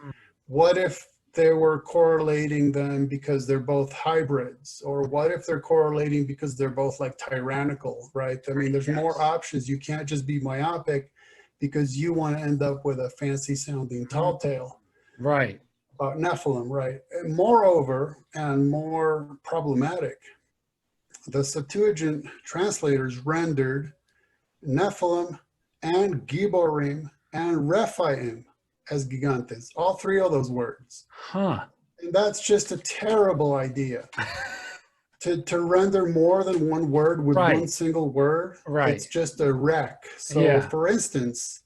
what if they were correlating them because they're both hybrids? Or what if they're correlating because they're both like tyrannical, right? I mean, there's more options. You can't just be myopic because you want to end up with a fancy sounding tall tale. Right. About Nephilim, right? And moreover, and more problematic, the Septuagint translators rendered Nephilim and Giborim and Rephaim as gigantes, all three of those words. Huh. And that's just a terrible idea. To render more than one word with one single word, it's just a wreck. So for instance,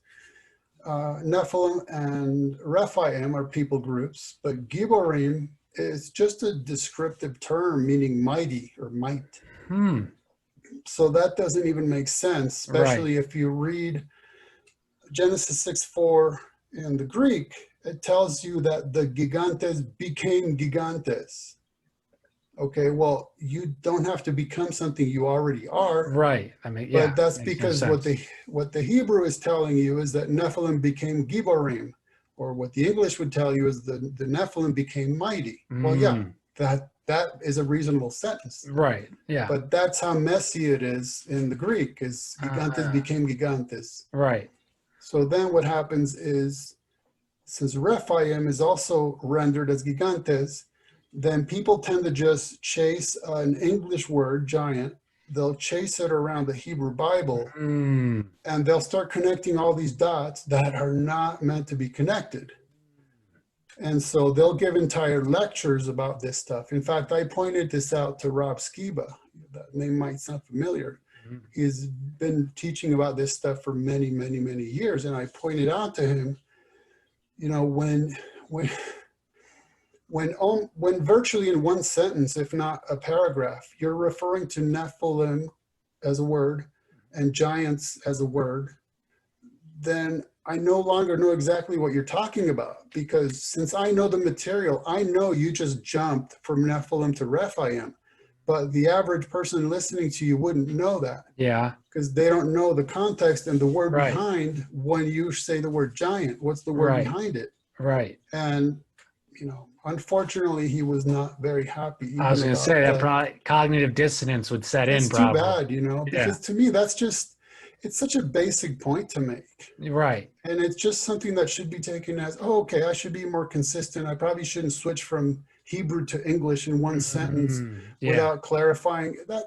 Nephilim and Rephaim are people groups, but Giborim is just a descriptive term meaning mighty or might. So that doesn't even make sense, especially if you read Genesis 6:4 in the Greek. It tells you that the gigantes became gigantes. Okay, well, you don't have to become something you already are. Right. I mean, yeah. But that's because what the Hebrew is telling you is that Nephilim became Giborim, or what the English would tell you is the Nephilim became mighty. Well, yeah, that is a reasonable sentence. Right. Yeah. But that's how messy it is in the Greek, is gigantes became gigantes. Right. So then what happens is, since Rephaim is also rendered as gigantes, then people tend to just chase an English word, giant. They'll chase it around the Hebrew Bible, and they'll start connecting all these dots that are not meant to be connected. And so they'll give entire lectures about this stuff. In fact, I pointed this out to Rob Skiba. That name might sound familiar. He's been teaching about this stuff for many, many, many years. And I pointed out to him, you know, when virtually in one sentence, if not a paragraph, you're referring to Nephilim as a word and giants as a word, then I no longer know exactly what you're talking about, because since I know the material, I know you just jumped from Nephilim to Rephaim, but the average person listening to you wouldn't know that. Yeah. Because they don't know the context and the word behind when you say the word giant. What's the word behind it? Right. And, you know, unfortunately, he was not very happy. I was going to say that probably cognitive dissonance would set in. Probably. Too bad, you know, because to me, that's just, it's such a basic point to make. Right. And it's just something that should be taken as, oh, okay, I should be more consistent. I probably shouldn't switch from Hebrew to English in one sentence without clarifying that.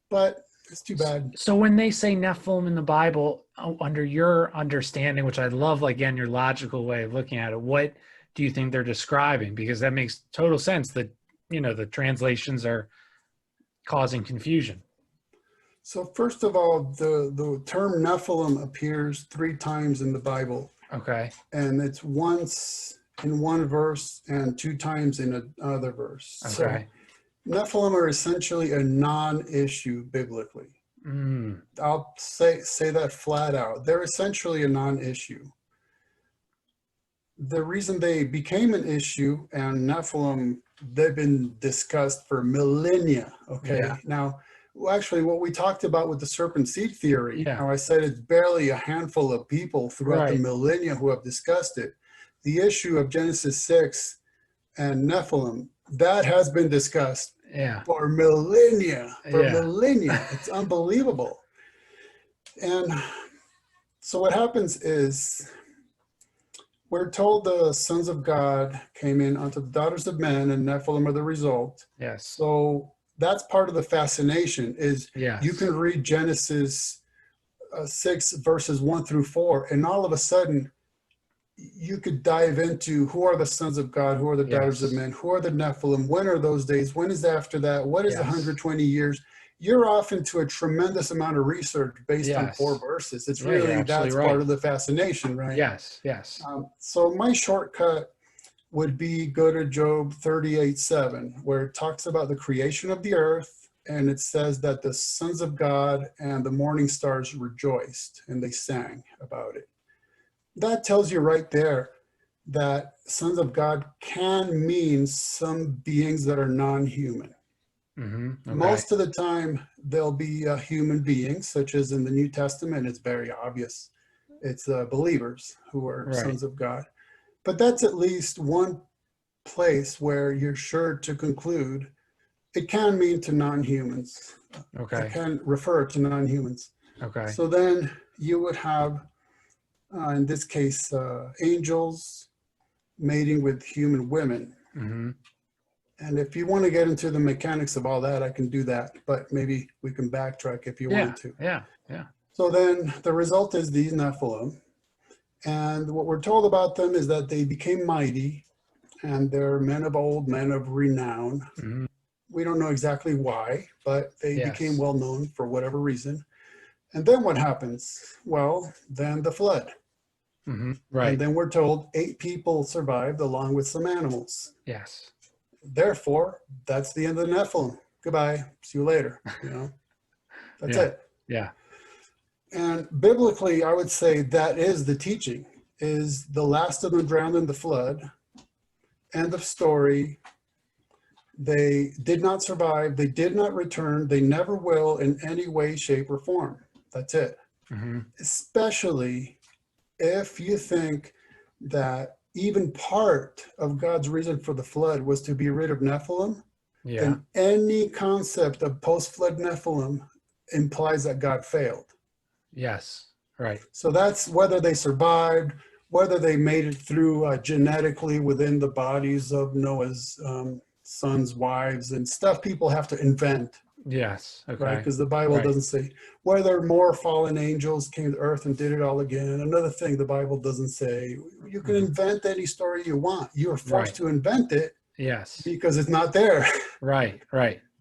But it's too bad. So when they say Nephilim in the Bible, under your understanding, which I love, again, your logical way of looking at it, what do you think they're describing? Because that makes total sense that, you know, the translations are causing confusion. So first of all, the term Nephilim appears 3 times in the Bible. Okay. And it's once in one verse and 2 times in another verse. Okay. So Nephilim are essentially a non-issue biblically. I'll say that flat out. They're essentially a non-issue. The reason they became an issue, and Nephilim, they've been discussed for millennia. Okay. Yeah. Now, well, actually, what we talked about with the serpent seed theory, how I said it's barely a handful of people throughout the millennia who have discussed it. The issue of Genesis 6 and Nephilim, that has been discussed for millennia. Millennia. It's unbelievable. And so what happens is, we're told the sons of God came in unto the daughters of men, and Nephilim are the result. Yes. So that's part of the fascination is you can read Genesis 6 verses 1 through 4, and all of a sudden you could dive into who are the sons of God, who are the daughters of men, who are the Nephilim, when are those days, when is after that, what is the 120 years? You're off into a tremendous amount of research based on 4 verses. It's really, that's part of the fascination, right? Yes, yes. So my shortcut would be go to Job 38:7, where it talks about the creation of the earth, and it says that the sons of God and the morning stars rejoiced, and they sang about it. That tells you right there that sons of God can mean some beings that are non-human. Okay. Most of the time, they'll be human beings, such as in the New Testament, it's very obvious. It's believers who are sons of God. But that's at least one place where you're sure to conclude it can mean to non-humans. Okay. It can refer to non-humans. Okay. So then you would have, in this case, angels mating with human women. And if you want to get into the mechanics of all that, I can do that. But maybe we can backtrack if you want to. Yeah. So then the result is these Nephilim. And what we're told about them is that they became mighty, and they're men of old, men of renown. We don't know exactly why, but they became well known for whatever reason. And then what happens? Well, then the flood. Right. And then we're told 8 people survived along with some animals. Yes. Therefore, that's the end of the Nephilim. Goodbye. See you later. That's it. Yeah. And biblically, I would say that is the teaching, is the last of them drowned in the flood. End of story. They did not survive. They did not return. They never will in any way, shape, or form. That's it. Especially if you think that even part of God's reason for the flood was to be rid of Nephilim, then any concept of post-flood Nephilim implies that God failed. Yes, right. So that's whether they survived, whether they made it through genetically within the bodies of Noah's sons, wives, and stuff people have to invent. Yes, okay. Right, because the Bible doesn't say whether more fallen angels came to earth and did it all again. Another thing the Bible doesn't say. You can invent any story you want. You are forced to invent it. Yes. Because it's not there. Right.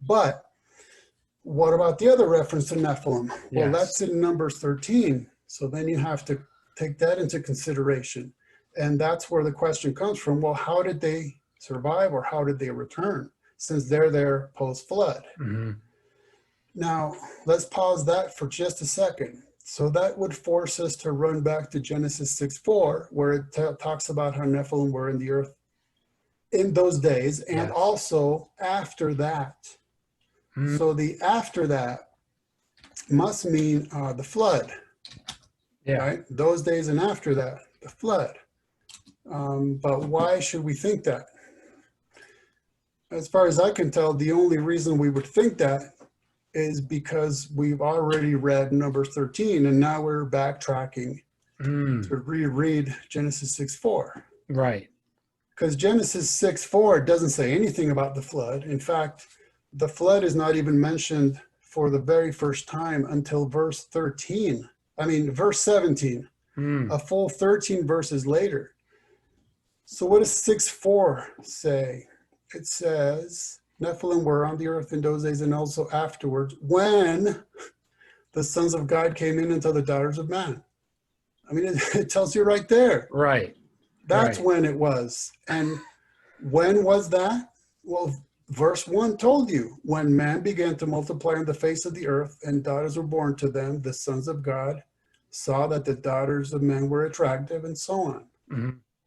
But what about the other reference to Nephilim? Well, that's in Numbers 13. So then you have to take that into consideration. And that's where the question comes from. Well, how did they survive, or how did they return, since they're there post-flood? Now, let's pause that for just a second. So that would force us to run back to Genesis 6:4, where it talks about how Nephilim were in the earth in those days, and also after that. So the after that must mean the flood, right? Those days and after that, the flood. But why should we think that? As far as I can tell, the only reason we would think that is because we've already read Numbers 13, and now we're backtracking to reread Genesis 6:4. Right. Because Genesis 6:4 doesn't say anything about the flood. In fact, the flood is not even mentioned for the very first time until verse 17, a full 13 verses later. So what does 6:4 say? It says, Nephilim were on the earth in those days and also afterwards, when the sons of God came in unto the daughters of man. I mean, it tells you right there. Right. That's when it was. And when was that? Well, verse 1 told you, when man began to multiply on the face of the earth and daughters were born to them, the sons of God saw that the daughters of men were attractive, and so on.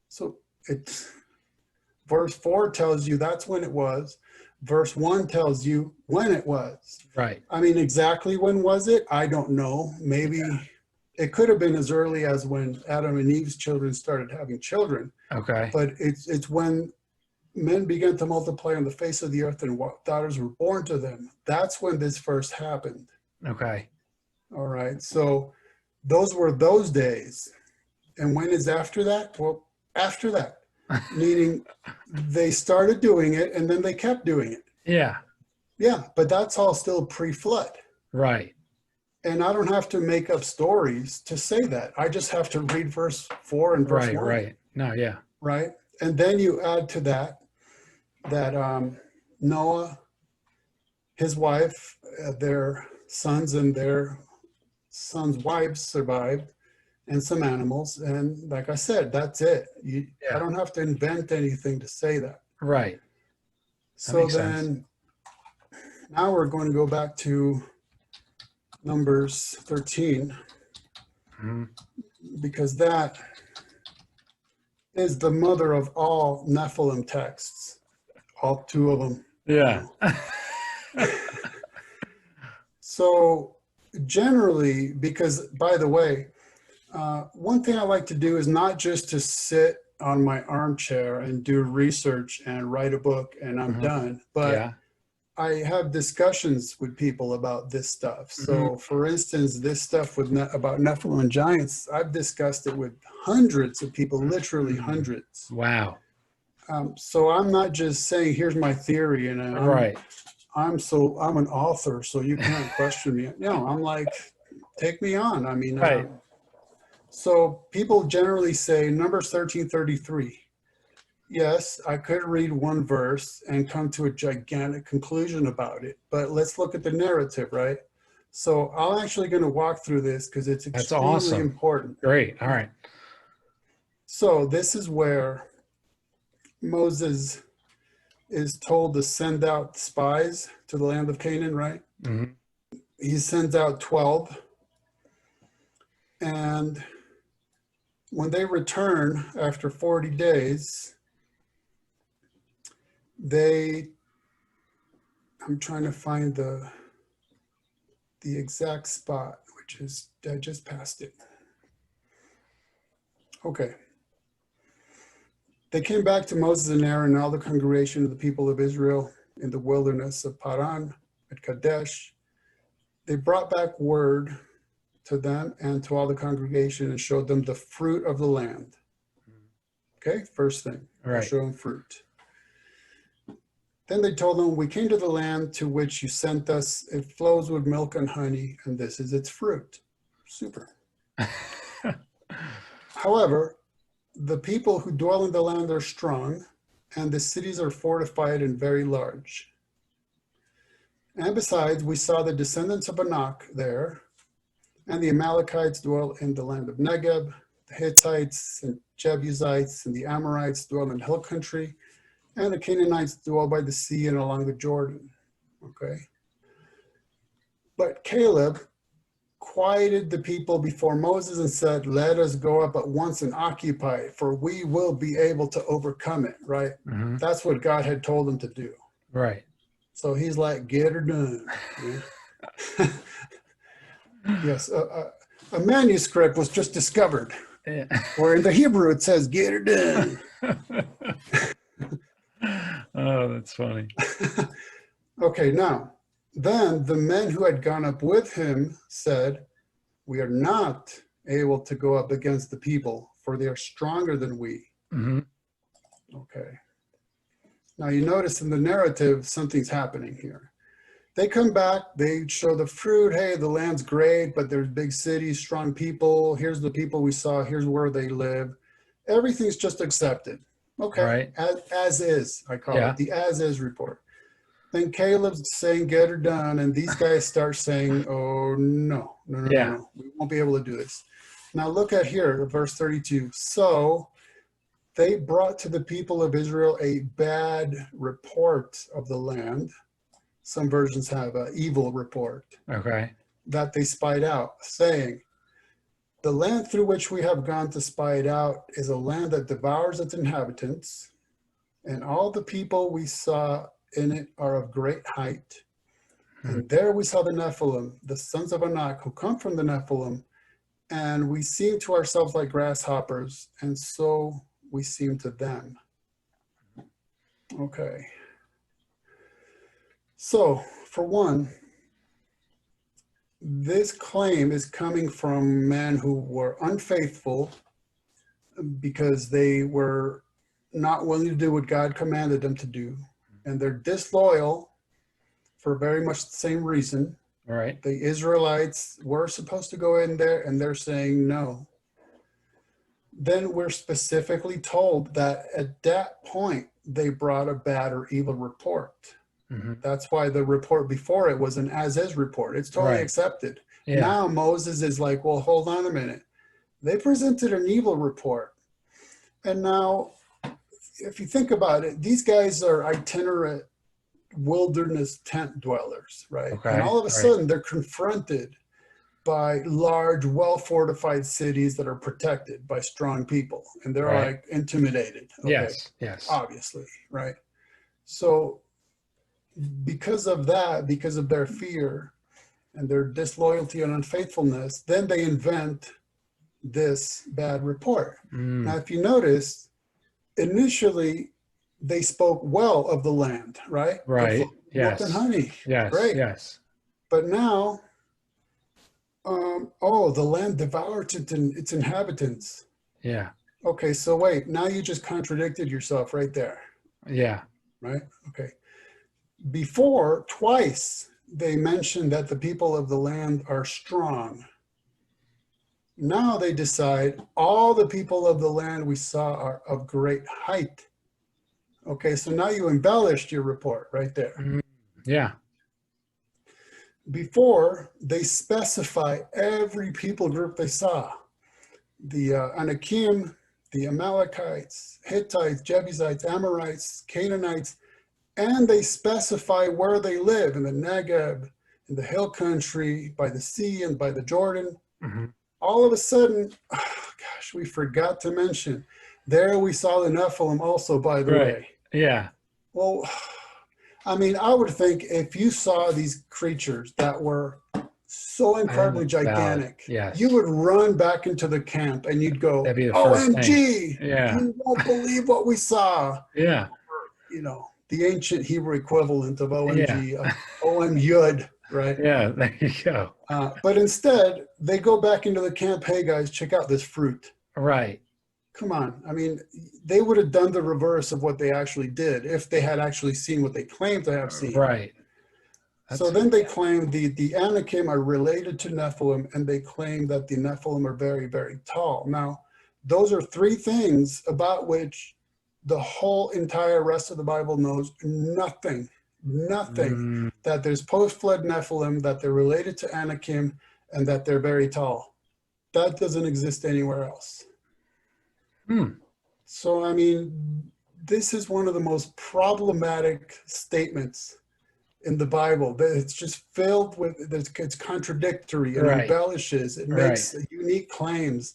So verse 4 tells you that's when it was. Verse 1 tells you when it was. Right. I mean, exactly when was it? I don't know. Maybe it could have been as early as when Adam and Eve's children started having children. Okay. But it's when men began to multiply on the face of the earth and daughters were born to them. That's when this first happened. Okay. All right. So those were those days. And when is after that? Well, after that. Meaning they started doing it and then they kept doing it. Yeah, but that's all still pre-flood. Right. And I don't have to make up stories to say that. I just have to read verse 4 and verse 1. Right. No, yeah. Right. And then you add to that Noah, his wife, their sons and their sons' wives survived, and some animals. And like I said, that's it. I don't have to invent anything to say that. Right. So then now we're going to go back to Numbers 13, because that is the mother of all Nephilim texts, all 2 of them. Yeah. So generally, because by the way, one thing I like to do is not just to sit on my armchair and do research and write a book and I'm done, but I have discussions with people about this stuff. So for instance, this stuff about Nephilim Giants, I've discussed it with hundreds of people, literally hundreds. Wow. So I'm not just saying, here's my theory, and I'm an author, so you can't question me. No, I'm like, take me on. I mean, so people generally say Numbers 13:33. Yes, I could read one verse and come to a gigantic conclusion about it, but let's look at the narrative, right? So I'm actually going to walk through this because it's extremely important. Great. All right. So this is where Moses is told to send out spies to the land of Canaan, right? He sends out 12. And when they return after 40 days, I'm trying to find the exact spot, which is, I just passed it. Okay. They came back to Moses and Aaron and all the congregation of the people of Israel in the wilderness of Paran at Kadesh. They brought back word to them and to all the congregation and showed them the fruit of the land. Okay, first thing, show them fruit. Then they told them, we came to the land to which you sent us. It flows with milk and honey, and this is its fruit. Super. However, the people who dwell in the land are strong, and the cities are fortified and very large. And besides, we saw the descendants of Anak there, and the Amalekites dwell in the land of Negeb, the Hittites and Jebusites and the Amorites dwell in hill country, and the Canaanites dwell by the sea and along the Jordan. Okay. But Caleb quieted the people before Moses and said, let us go up at once and occupy it, for we will be able to overcome it, right? That's what God had told him to do. Right. So he's like, get her done. Yeah. Yes, a manuscript was just discovered, where in the Hebrew it says, get her done. Oh, that's funny. Okay, now, then the men who had gone up with him said, we are not able to go up against the people, for they are stronger than we. Okay. Now you notice in the narrative, something's happening here. They come back, they show the fruit. Hey, the land's great, but there's big cities, strong people. Here's the people we saw. Here's where they live. Everything's just accepted. Okay, as is, I call it the as is report. Then Caleb's saying, get her done. And these guys start saying, oh, no, we won't be able to do this. Now look at here, verse 32. So they brought to the people of Israel a bad report of the land. Some versions have an evil report. That they spied out, saying, the land through which we have gone to spy it out is a land that devours its inhabitants, and all the people we saw in it are of great height. And there we saw the Nephilim, the sons of Anak, who come from the Nephilim, and we seem to ourselves like grasshoppers, and so we seem to them. Okay. So, for one, this claim is coming from men who were unfaithful because they were not willing to do what God commanded them to do. And they're disloyal for very much the same reason. The Israelites were supposed to go in there and they're saying no. Then we're specifically told that at that point, they brought a bad or evil report. That's why the report before it was an as-is report. It's totally accepted. Now Moses is like, well, hold on a minute. They presented an evil report. And now, if you think about it, these guys are itinerant wilderness tent dwellers, right? And all of a sudden, they're confronted by large, well-fortified cities that are protected by strong people, and they're like intimidated. Okay. Yes. Obviously, right? So because of that, because of their fear and their disloyalty and unfaithfulness, then they invent this bad report. Now, if you notice, initially they spoke well of the land, right? Right. Yes. Milk and honey. Yes. Great. Yes. But now, the land devoured its inhabitants. Yeah. Okay, so wait, now you just contradicted yourself right there. Yeah. Right? Okay. Before, twice, they mentioned that the people of the land are strong. Now they decide all the people of the land we saw are of great height. Okay, so now you embellished your report right there. Yeah. Before, they specify every people group they saw. The Anakim, the Amalekites, Hittites, Jebusites, Amorites, Canaanites, and they specify where they live in the Negev, in the hill country, by the sea and by the Jordan. All of a sudden, we forgot to mention, there we saw the Nephilim also, by the way. Yeah. Well, I mean, I would think if you saw these creatures that were so incredibly gigantic, you would run back into the camp and you'd go, OMG, you won't believe what we saw. Yeah. You know, the ancient Hebrew equivalent of OMG, OM Yud, right? Yeah, there you go. But instead, they go back into the camp, hey guys, check out this fruit. Right. Come on. I mean, they would have done the reverse of what they actually did if they had actually seen what they claimed to have seen. Right. So then they claim the Anakim are related to Nephilim, and they claim that the Nephilim are very, very tall. Now, those are three things about which the whole entire rest of the Bible knows nothing. That there's post-flood Nephilim, that they're related to Anakim, and that they're very tall. That doesn't exist anywhere else. So, I mean, this is one of the most problematic statements in the Bible. It's just filled with, it's contradictory and embellishes. It makes unique claims,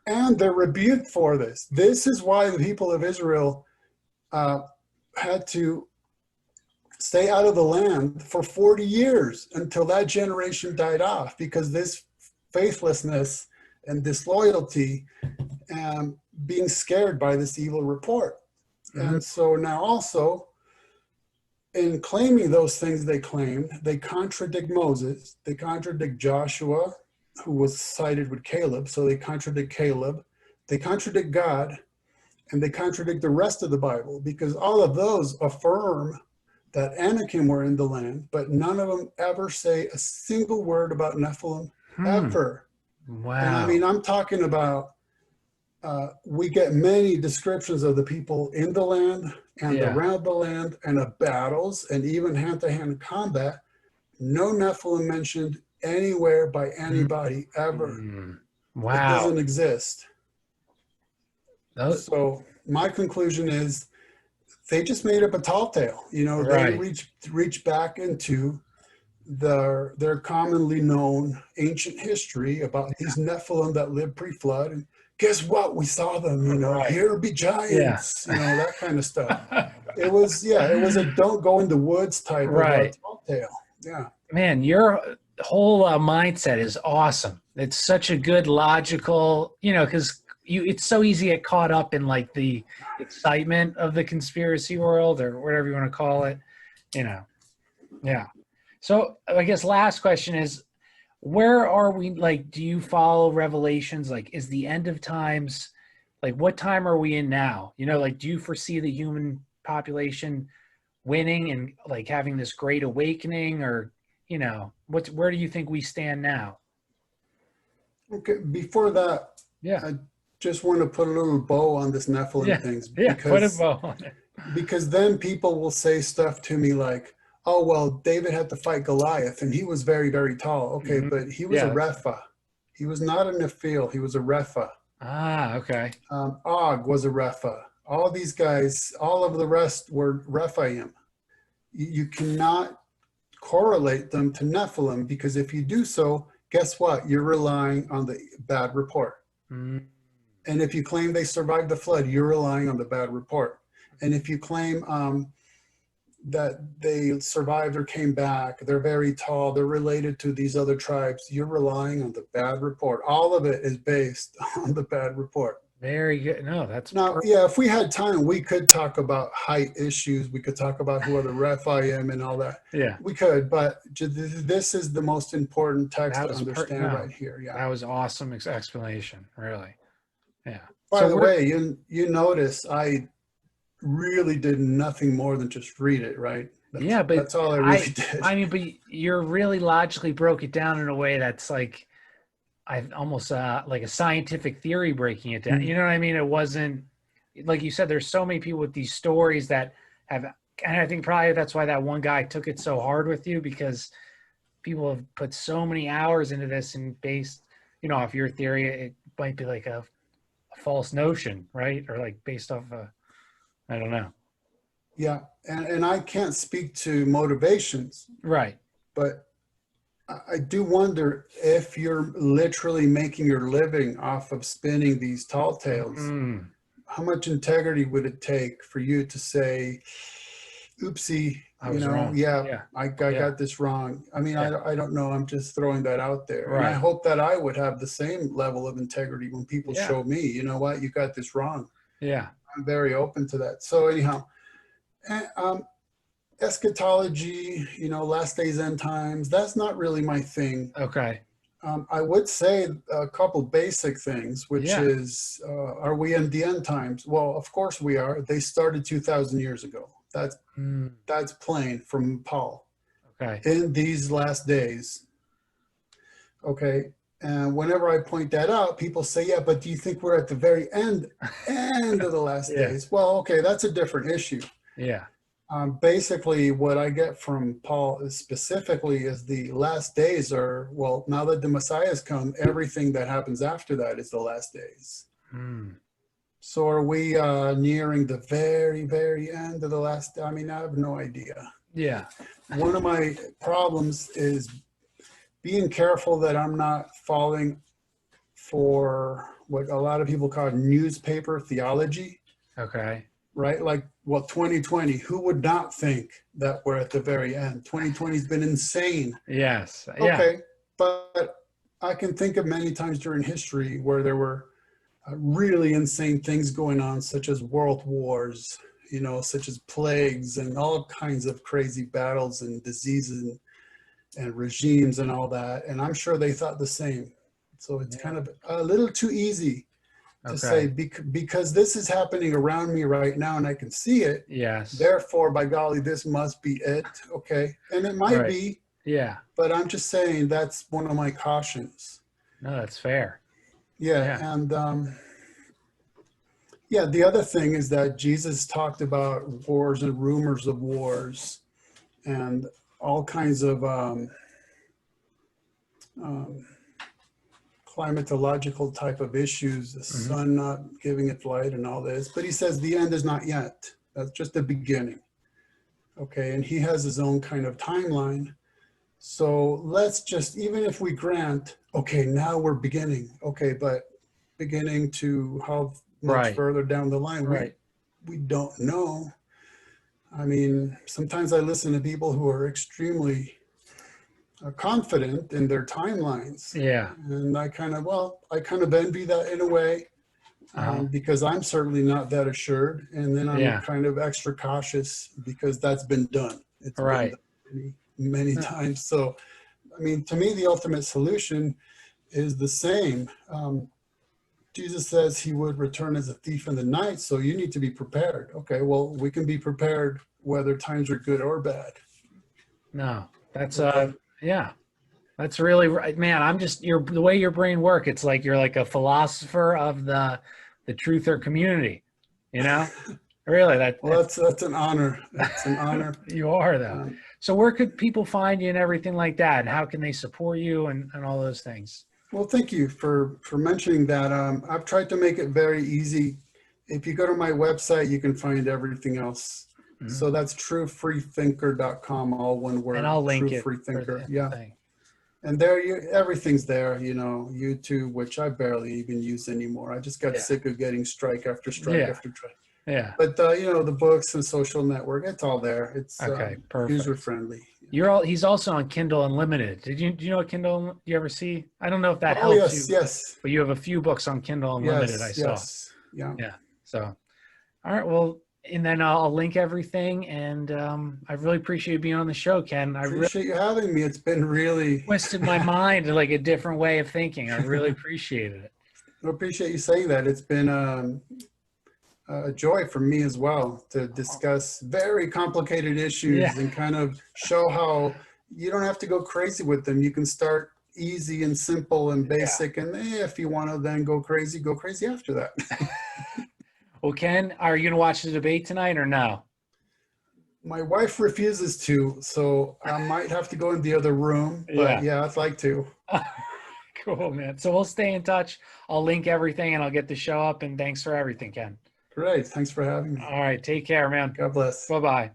and they're rebuked for this. This is why the people of Israel had to stay out of the land for 40 years until that generation died off, because this faithlessness and disloyalty, being scared by this evil report. And so now also, in claiming those things they claimed, they contradict Moses, they contradict Joshua, who was sided with Caleb, so they contradict Caleb, they contradict God, and they contradict the rest of the Bible, because all of those affirm that Anakim were in the land, but none of them ever say a single word about Nephilim, ever. Wow. And I mean, I'm talking about, we get many descriptions of the people in the land and around the land, and of battles and even hand-to-hand combat. No Nephilim mentioned anywhere by anybody ever. Wow. It doesn't exist. So my conclusion is they just made up a tall tale. You know, they reach back into their commonly known ancient history about these Nephilim that lived pre-flood. And guess what? We saw them, you know, here be giants, you know, that kind of stuff. It was a don't go in the woods type of tall tale. Yeah. Man, your whole mindset is awesome. It's such a good logical, you know, because it's so easy to get caught up in like the excitement of the conspiracy world, or whatever you want to call it, you know. Yeah. So I guess last question is, where are we, like, do you follow Revelations? Like, is the end of times, like, what time are we in now? You know, like, do you foresee the human population winning and like having this great awakening, or, you know, where do you think we stand now? Okay, before that, I just want to put a little bow on this Nephilim things. Put a bow on it. Because then people will say stuff to me like, oh, well, David had to fight Goliath, and he was very, very tall. Okay, but he was a Repha. He was not a Nephil. He was a Repha. Ah, okay. Og was a Repha. All these guys, all of the rest were Rephaim. You cannot correlate them to Nephilim, because if you do so, guess what? You're relying on the bad report. Mm. And if you claim they survived the flood, you're relying on the bad report. And if you claim that they survived or came back, they're very tall, they're related to these other tribes, you're relying on the bad report. All of it is based on the bad report. Very good. No, that's now, perfect. yeah, if we had time, we could talk about height issues. We could talk about who are the Rephaim and all that. Yeah. We could, but this is the most important text to understand right here. Yeah. That was awesome explanation, really. Yeah. By the way, you notice I really did nothing more than just read it, right? Yeah, but that's all I really did. I mean, but you're really logically broke it down in a way that's like, I almost like a scientific theory breaking it down. You know what I mean? It wasn't, like you said, there's so many people with these stories that have, and I think probably that's why that one guy took it so hard with you, because people have put so many hours into this, and based, you know, off your theory, it might be like a false notion, right? Or like based off I don't know. Yeah, and I can't speak to motivations. Right. But I do wonder if you're literally making your living off of spinning these tall tales. How much integrity would it take for you to say, oopsie, I got this wrong. I mean, I don't know. I'm just throwing that out there. Right. And I hope that I would have the same level of integrity when people show me, you know what, you got this wrong. Yeah. I'm very open to that. So anyhow, eschatology, you know, last days, end times, that's not really my thing. Okay. I would say a couple basic things, which is, are we in the end times? Well, of course we are. They started 2,000 years ago. That's plain from Paul. Okay. In these last days. Okay. And whenever I point that out, people say, yeah, but do you think we're at the very end of the last days? Well, okay, that's a different issue. Yeah. Basically, what I get from Paul is specifically is the last days are, well, now that the Messiah has come, everything that happens after that is the last days. So are we nearing the very, very end of the last? I mean, I have no idea. Yeah. One of my problems is being careful that I'm not falling for what a lot of people call newspaper theology. Okay. Right? Like, well, 2020, who would not think that we're at the very end? 2020's been insane. Yes. Yeah. Okay. But I can think of many times during history where there were really insane things going on, such as world wars, you know, such as plagues and all kinds of crazy battles and diseases and regimes and all that. And I'm sure they thought the same. So it's kind of a little too easy to say, because this is happening around me right now and I can see it. Yes. Therefore, by golly, this must be it. Okay. And it might be. Yeah. But I'm just saying that's one of my cautions. No, that's fair. Yeah. And the other thing is that Jesus talked about wars and rumors of wars and all kinds of climatological type of issues, the sun not giving its light and all this. But he says the end is not yet. That's just the beginning. Okay, and he has his own kind of timeline. So let's just, even if we grant, okay, now we're beginning. Okay, but beginning to how much further down the line? We don't know. I mean, sometimes I listen to people who are extremely confident in their timelines. Yeah. And I kind of envy that in a way, because I'm certainly not that assured. And then I'm kind of extra cautious because that's been done. It's been done many times. So, I mean, to me, the ultimate solution is the same. Jesus says he would return as a thief in the night. So you need to be prepared. Okay, well, we can be prepared whether times are good or bad. No, that's that's really right, man. I'm just, the way your brain works, it's like you're like a philosopher of the truther community, you know. Really, that's an honor. That's an honor. You are, though. So where could people find you and everything like that, and how can they support you and all those things? Well, thank you for mentioning that. I've tried to make it very easy. If you go to my website, you can find everything else. So that's truefreethinker.com, all one word. And I'll link True Free Thinker. Thing. And there, everything's there, you know, YouTube, which I barely even use anymore. I just got sick of getting strike after strike after strike. Yeah. But, you know, the books and social network, it's all there. It's perfect. user-friendly. He's also on Kindle Unlimited. Do you know what Kindle, do you ever see? I don't know if that helps you. Yes. But you have a few books on Kindle Unlimited, I saw. Yeah. So, all right, well, and then I'll link everything, and I really appreciate you being on the show, Ken. I appreciate you having me. It's been really twisted my mind to like a different way of thinking. I really appreciated it. I appreciate you saying that. It's been a joy for me as well to discuss very complicated issues and kind of show how you don't have to go crazy with them. You can start easy and simple and basic, and if you want to then go crazy after that. Well, Ken, are you going to watch the debate tonight or no? My wife refuses to, so I might have to go in the other room. But yeah, I'd like to. Cool, man. So we'll stay in touch. I'll link everything and I'll get the show up. And thanks for everything, Ken. Great. Thanks for having me. All right. Take care, man. God bless. Bye-bye.